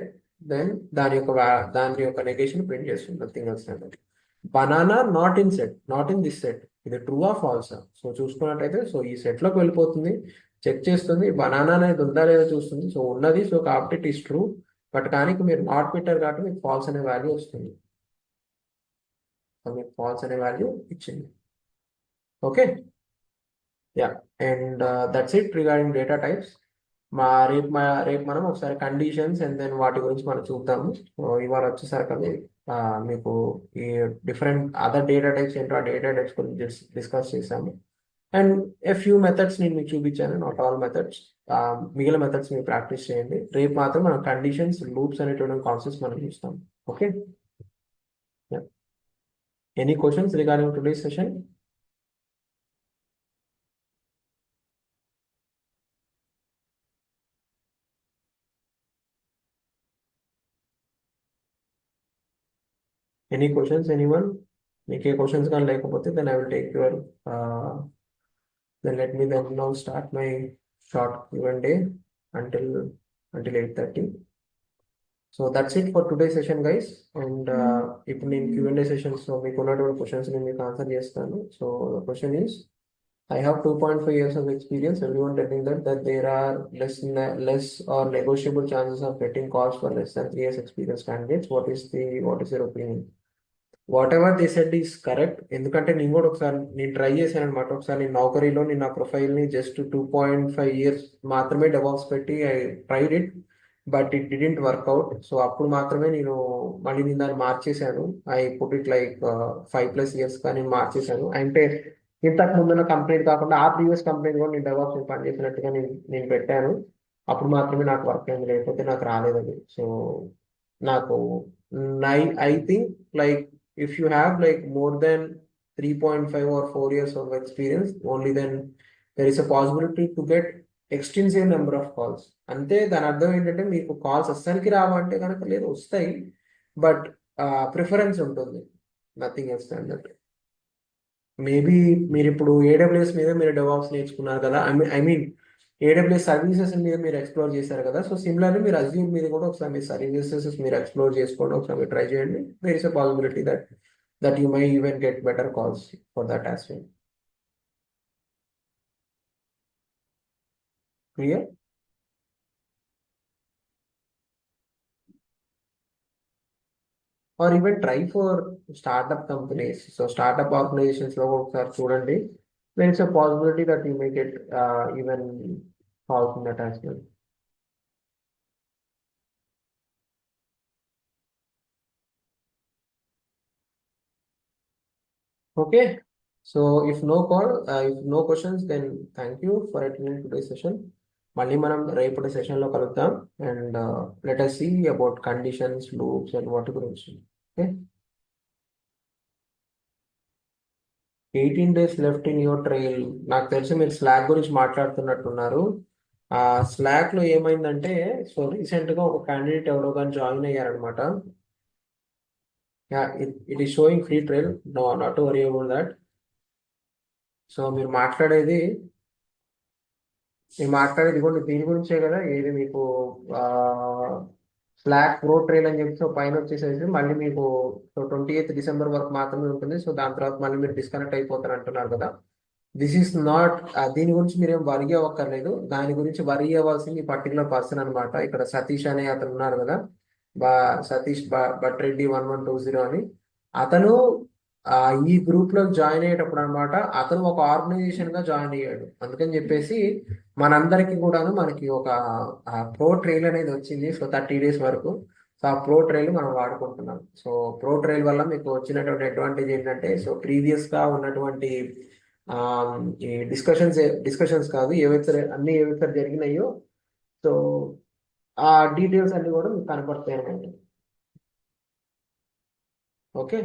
then దాని యొక్క నెగేషన్ ప్రింట్ చేస్తుంది, nothing else. Banana not in this set, ఇది ట్రూ ఆ ఫాల్సా. సో చూసుకున్నట్టయితే సో ఈ సెట్ లోకి వెళ్ళిపోతుంది, చెక్ చేస్తుంది, బనానా అనేది ఉందా లేదా చూస్తుంది. సో ఉన్నది, సో కాబట్టి ఇట్ ఈస్ ట్రూ. బట్ కానీ మీరు నాట్ పెట్టారు కాబట్టి మీకు ఫాల్స్ అనే వాల్యూ వస్తుంది. సో మీకు ఫాల్స్ అనే వాల్యూ ఇచ్చింది. Okay, yeah. And that's it regarding data types. రేపు మనం ఒకసారి కండిషన్స్ అండ్ దెన్ వాటి గురించి మనం చూద్దాము. సో ఇవాళ వచ్చేసరికి మీకు ఈ డిఫరెంట్ అదర్ డేటా టైప్స్ ఏంటో ఆ డేటా టైప్స్ గురించి డిస్కస్ చేసాము. అండ్ ఫ్యూ మెథడ్స్ నేను మీకు చూపించాను, నాట్ ఆల్ మెథడ్స్. మిగిలిన మెథడ్స్ మీరు ప్రాక్టీస్ చేయండి. రేపు మాత్రం మనం కండిషన్స్, లూప్స్ అనేటువంటి కాన్సెప్ట్స్ మనం చూస్తాం. Okay, any questions regarding today session? Any questions anyone? మీకు ఏ క్వశ్చన్స్ కానీ లేకపోతే then I will take your then let me then now start my short Q&A until 8:30. So that's it for today's session, guys. And ఇప్పుడు నేను Q&A session so మీకు ఉన్నటువంటి questions నేను మీకు ఆన్సర్ చేస్తాను. So the question is, I have 2.5 years of experience. Everyone telling that there are less or negotiable chances of getting calls for less than 3 years experience candidates. What is your opinion? What ever they said is correct. ఎందుకంటే నేను కూడా ఒకసారి నేను try చేశాను అనమాట. ఒకసారి నేను నౌకరీలో నేను నా ప్రొఫైల్ని జస్ట్ 2.5 years మాత్రమే డెవాప్స్ పెట్టి I tried it, but it didn't work out. So అప్పుడు మాత్రమే మళ్ళీ నేను దాన్ని మార్చేశాను. I put it like 5+ years కానీ మార్చేశాను. అంటే ఇంతకు ముందున్న కంపెనీ కాకుండా ఆ ప్రీవియస్ కంపెనీ కూడా నేను డెవాప్స్ పనిచేసినట్టుగా నేను పెట్టాను. అప్పుడు మాత్రమే నాకు వర్క్ అయింది, లేకపోతే నాకు రాలేదు అది. సో నాకు I think like if you have like more than 3.5 or 4 years of experience, only then there is a possibility to get extensive number of calls. అంతే, దాని అర్థం ఏంటంటే మీకు కాల్స్ అస్సలకి రావంటే కనుక లేదు, వస్తాయి, బట్ ప్రిఫరెన్స్ ఉంటుంది, nothing else than that. Maybe మీరు ఇప్పుడు ఏడబ్ల్యూఎస్ మీద మీరు డెవాప్స్ నేర్చుకున్నారు కదా, ఐ మీన్ ఏడబ్ల్యూఎస్ సర్వీసెస్ మీద మీరు ఎక్స్ప్లోర్ చేశారు కదా. సో సిమిలర్లీ మీరు అజ్యూర్ మీద కూడా ఒకసారి మీ సర్వీసెస్ మీరు ఎక్స్ప్లోర్ చేసుకోండి, ఒకసారి మీరు ట్రై చేయండి. There is a possibility that you may even get better calls for that as well. Clear? Or even try for startup companies. So startup organizations lo ఒకసారి చూడండి. There is a possibility that you may get even calls in that as well. Okay. So if no questions, then thank you for attending today's session. మళ్ళీ మనం రేపటి సెషన్లో కలుద్దాం. And let us see about conditions, loops and వాటి గురించి. Okay, 18 days left in your trial. నాకు తెలిసి మీరు స్లాక్ గురించి మాట్లాడుతున్నట్టున్నారు. ఆ స్లాక్ లో ఏమైందంటే, సో రీసెంట్ గా ఒక క్యాండిడేట్ ఎవరో కానీ జాయిన్ అయ్యారనమాట. It is showing free trial, no not to worry about that. So మీరు మాట్లాడేది కూడా దీని గురించే కదా, ఏది మీకు స్లాక్ ప్రో ట్రైల్ అని చెప్పి సో పైన వచ్చేసేసి మళ్ళీ మీకు సో 28th December వరకు మాత్రమే ఉంటుంది. సో దాని తర్వాత మళ్ళీ మీరు డిస్కనెక్ట్ అయిపోతారు అంటున్నారు కదా. దిస్ ఈస్ నాట్, దీని గురించి మీరేం వరీ అవ్వక్కర్లేదు. దాని గురించి వరీ అవ్వాల్సింది ఈ పర్టికులర్ పర్సన్ అనమాట. ఇక్కడ సతీష్ అనే అతను ఉన్నారు కదా, సతీష్ భట్ రెడ్డి 1120 అని. అతను ఈ గ్రూప్ లో జాయిన్ అయ్యేటప్పుడు అనమాట, అతను ఒక ఆర్గనైజేషన్ గా జాయిన్ అయ్యాడు. అందుకని చెప్పేసి మనందరికి కూడాను మనకి ఒక ప్రో ట్రైల్ అనేది వచ్చింది. సో 30 days వరకు. సో ఆ ప్రో ట్రైల్ మనం వాడుకుంటున్నాం. సో ప్రో ట్రైల్ వల్ల మీకు వచ్చినటువంటి అడ్వాంటేజ్ ఏంటంటే, సో ప్రీవియస్ గా ఉన్నటువంటి ఈ డిస్కషన్స్ కాదు, ఏవైతే జరిగినాయో సో ఆ డీటెయిల్స్ అన్ని కూడా మీకు కనపడతాయి అనమాట. Okay,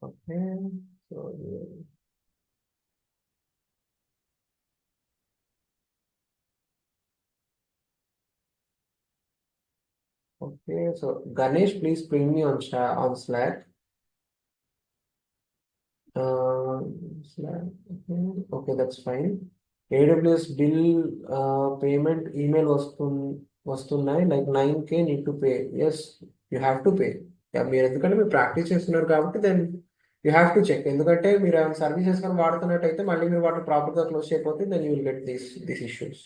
okay. So okay, so Ganesh, please ping me on Slack. Slack. Okay, that's fine. AWS bill payment email వస్తున్నాయి, like 9K need to pay. Yes, you have to pay. మీరు ఎందుకంటే మీరు ప్రాక్టీస్ చేస్తున్నారు కాబట్టి then you have to check. ఎందుకంటే మీరు ఏమైనా services కానీ వాడుతున్నట్టయితే మళ్ళీ మీరు వాటిని ప్రాపర్గా క్లోజ్ చేయకపోతే then you will get these issues.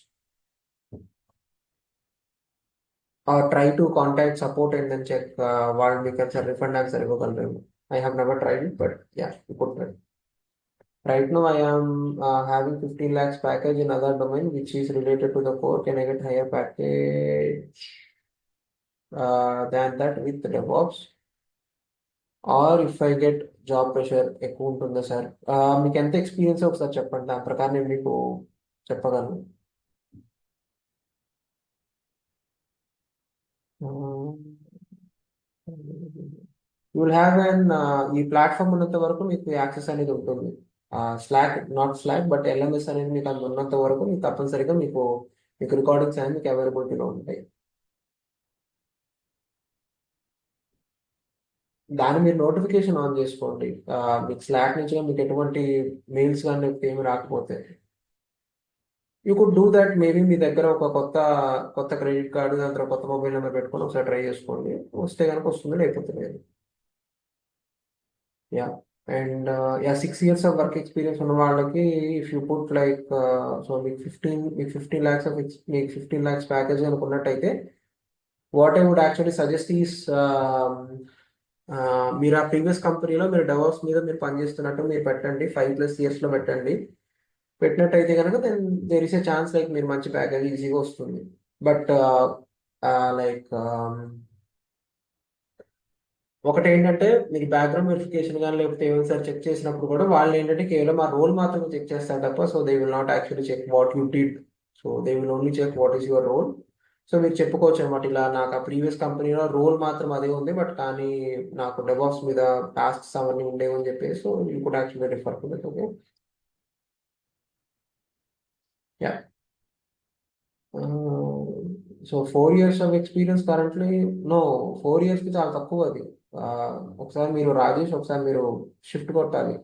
Try to contact support and then check వాళ్ళు మీకు రిఫండ్ ఆన్సర్ ఇవ్వగలరేమో. I have never tried it, but yeah, you could try. Right now, I am having 15 lakhs package in other domain, which is related to the core. Can I get higher package than that with DevOps? Or if I get job pressure ఎక్కువ ఉంటుందా sir? మీకు ఎంత experience ఒకసారి చెప్పండి, దాని ప్రకారం నేను మీకు చెప్పగలను. యూ విల్ హ్యావ్ అండ్ ఈ ప్లాట్ఫామ్ ఉన్నంత వరకు మీకు యాక్సెస్ అనేది ఉంటుంది. Slack, not slack but LMS అనేది మీకు అది ఉన్నంత వరకు మీకు తప్పనిసరిగా మీకు మీకు రికార్డింగ్స్ అన్ని మీకు అవైలబిలిటీలో ఉంటాయి. దాన్ని మీరు నోటిఫికేషన్ ఆన్ చేసుకోండి. మీకు స్లాక్ నుంచి మీకు ఎటువంటి మెయిల్స్ కానీ ఏమి రాకపోతే you could do that. Maybe మీ దగ్గర ఒక కొత్త కొత్త క్రెడిట్ కార్డు, దాని తర్వాత కొత్త మొబైల్ నెంబర్ పెట్టుకొని ఒకసారి ట్రై చేసుకోండి. వస్తే కనుక వస్తుంది, లేకపోతే లేదు. Yeah. And yeah, 6 years of work experience ఉన్న వాళ్ళకి if you put like, so మీకు 15 lakhs మీకు 15 lakhs ప్యాకేజ్ అనుకున్నట్టయితే, what I would actually suggest is, మీరు ఆ ప్రీవియస్ కంపెనీలో మీరు డెవాప్స్ మీద మీరు పనిచేస్తున్నట్టు మీరు పెట్టండి, 5+ yearsలో పెట్టండి. పెట్టినట్టయితే కనుక then there is a chance like మీరు మంచి ప్యాకేజ్ ఈజీగా వస్తుంది. బట్ లైక్ ఒకటి ఏంటంటే, మీరు బ్యాక్గ్రౌండ్ వెరిఫికేషన్ కానీ లేకపోతే ఏమైనా సార్ చెక్ చేసినప్పుడు కూడా వాళ్ళు ఏంటంటే కేవలం ఆ రోల్ మాత్రమే చెక్ చేస్తారు తప్ప, so they will not actually check what you did. So they will only check what is your role. So మీరు చెప్పుకోవచ్చు అనమాట, ఇలా నాకు ఆ ప్రీవియస్ కంపెనీలో రోల్ మాత్రం అదే ఉంది, బట్ కానీ నాకు డెవాప్స్ మీద టాస్క్స్ అవన్నీ ఉండేవి అని చెప్పేసి, so you could actually refer to that. Okay. Yeah. So 4 years of experience currently, no, 4 yearsకి చాలా తక్కువ అది. ఒకసారి మీరు రాజేష్, ఒకసారి మీరు షిఫ్ట్ కొట్టాలి.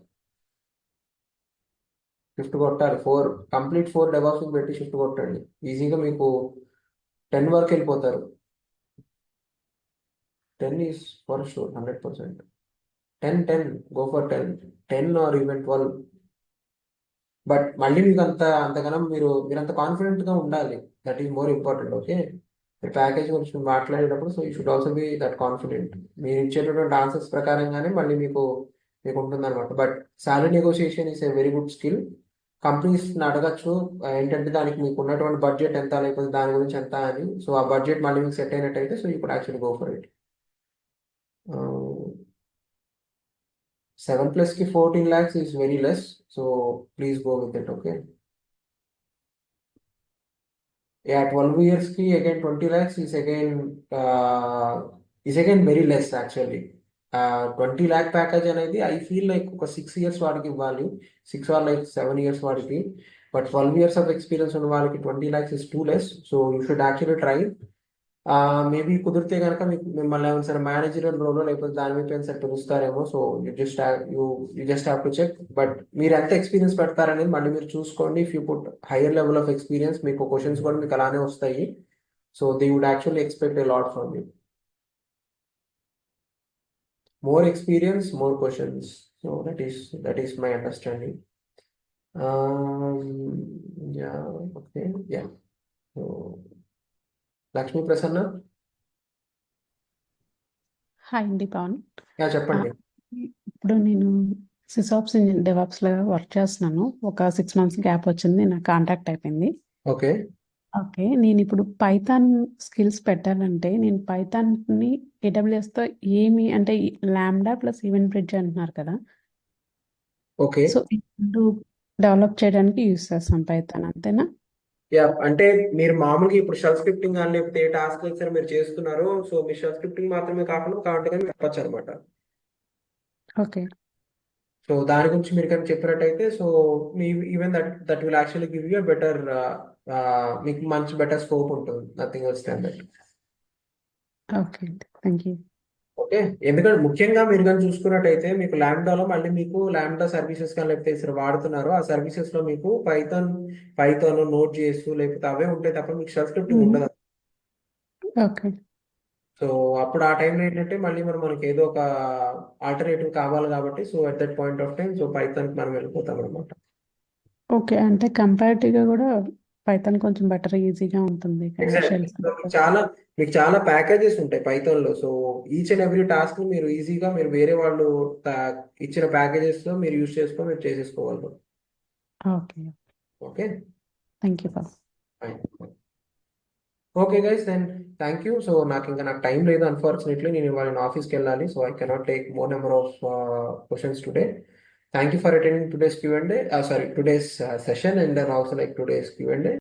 షిఫ్ట్ కొట్టాలి, కంప్లీట్ 4 డెవాప్స్ పెట్టి షిఫ్ట్ కొట్టండి. ఈజీగా మీకు 10 వరకు వెళ్ళిపోతారు. 10 is for sure, 100%. 10 go for 10 or even 12. But మళ్ళీ మీకు అంతగానం మీరంత కాన్ఫిడెంట్గా ఉండాలి. That is more important. Okay. మీరు ప్యాకేజ్ గురించి మాట్లాడేటప్పుడు, so you should also be that confident. మీరు ఇచ్చేటటువంటి ఆన్సర్స్ ప్రకారంగానే మళ్ళీ మీకు ఉంటుంది అనమాట. But salary negotiation is a very good skill. కంపెనీస్ని అడగచ్చు, ఏంటంటే దానికి మీకు ఉన్నటువంటి బడ్జెట్ ఎంత, లేకపోతే దాని గురించి ఎంత అని. సో ఆ బడ్జెట్ మళ్ళీ మీకు సెట్ అయినట్టయితే, so you could actually go for it. 7+కి 14 lakhs is very less, so please go with it. Okay. Yeah, 12 years ki again 20 lakhs is again very less actually. 20 lakh package అనేది I feel like ఒక 6 years వాడికి ఇవ్వాలి, 6 or 7 years వాడికి. But 12 years of experience ఉన్న వాళ్ళకి 20 lakhs is two less. So you should actually try. Maybe కుదిరితే కనుక మిమ్మల్ని ఏమైనా సరే మేనేజర్ రోల్ లేకపోతే దాని మీద సార్ పిలుస్తారేమో. So you just have to check. But మీరు ఎంత ఎక్స్పీరియన్స్ పెడతారనేది మళ్ళీ మీరు చూసుకోండి. If you put higher level of experience, మీకు క్వశ్చన్స్ కూడా మీకు అలానే వస్తాయి. So they would actually expect a lot from you. More experience, more questions. So that is my understanding. Yeah. Okay. Yeah. So Lakshmi Prasanna. Hi అండి Pavan. Yeah, చెప్పండి. ఇప్పుడు నేను SysOps డెవాప్స్లో work చేస్తున్నాను. ఒక 6 months గ్యాప్ వచ్చింది, నాకు కాంటాక్ట్ అయిపోయింది. ఓకే. ఓకే, నేను ఇప్పుడు పైథాన్ స్కిల్స్ పెట్టాలంటే నేను పైథాన్ని ఏడబ్ల్యూఎస్తో ఏమి అంటే ల్యాండా ప్లస్ ఈవెంట్ బ్రిడ్జ్ అంటున్నారు కదా. ఓకే. సో ఇప్పుడు డెవలప్ చేయడానికి యూస్ చేస్తాం పైథాన్, అంతేనా? యా, అంటే మీరు మామూలుగా ఇప్పుడు షెల్ స్క్రిప్టింగ్ కానీ లేకపోతే ఏ టాస్క్ అయితే మీరు చేస్తున్నారు, సో మీ షెల్ స్క్రిప్టింగ్ మాత్రమే కాకుండా కావాలంటే కానీ చెప్పచ్చు అనమాట. ఓకే. సో దాని గురించి మీరు కానీ చెప్పినట్టయితే, సో మీ even that will actually give you better, మీకు మంచి బెటర్ స్కోప్ ఉంటుంది. Nothing else than that. Okay, thank you. Okay. ఎందుకంటే ముఖ్యంగా మీరు కానీ చూసుకున్నట్టయితే మీకు ల్యాండాలో మళ్ళీ మీకు ల్యాండా సర్వీసెస్ కానీ లేకపోతే సరే వాడుతున్నారు, ఆ సర్వీసెస్ లో మీకు పైథాన్ నోట్ చేస్తూ లేకపోతే అవే ఉంటాయి తప్ప మీకు షెల్ స్క్రిప్టింగ్ ఉండదు. ఓకే. సో అప్పుడు ఆ టైంలో ఏంటంటే మళ్ళీ మనకి ఏదో ఒక ఆల్టర్నేటివ్ కావాలి కాబట్టి, so at that point of time so పైథాన్కి మనం వెళ్ళిపోతాం అనమాట. ఓకే, అంటే కంపారిటివ్గా కూడా పైథాన్ కొంచెం బెటర్, ఈజీగా ఉంటుంది కదా షెల్ స్క్రిప్ట్. మీకు చాలా ప్యాకేజెస్ ఉంటాయి పైథాన్ లో. So each and every task మీరు ఈజీగా మీరు వేరే వాళ్ళు ఇచ్చిన ప్యాకేజెస్ లో మీరు యూజ్ చేసుకొని మీరు చేసేసుకోగలరు. Okay. Okay. Thank you for. Okay guys, then thank you. So నాకు టైం లేదు అన్ఫార్చునేట్లీ, నేను ఇవాళ ఆఫీస్కి వెళ్ళాలి. So I cannot take more number of questions today. Thank you for attending today's Q&A. Today's session, and then also like today's Q&A.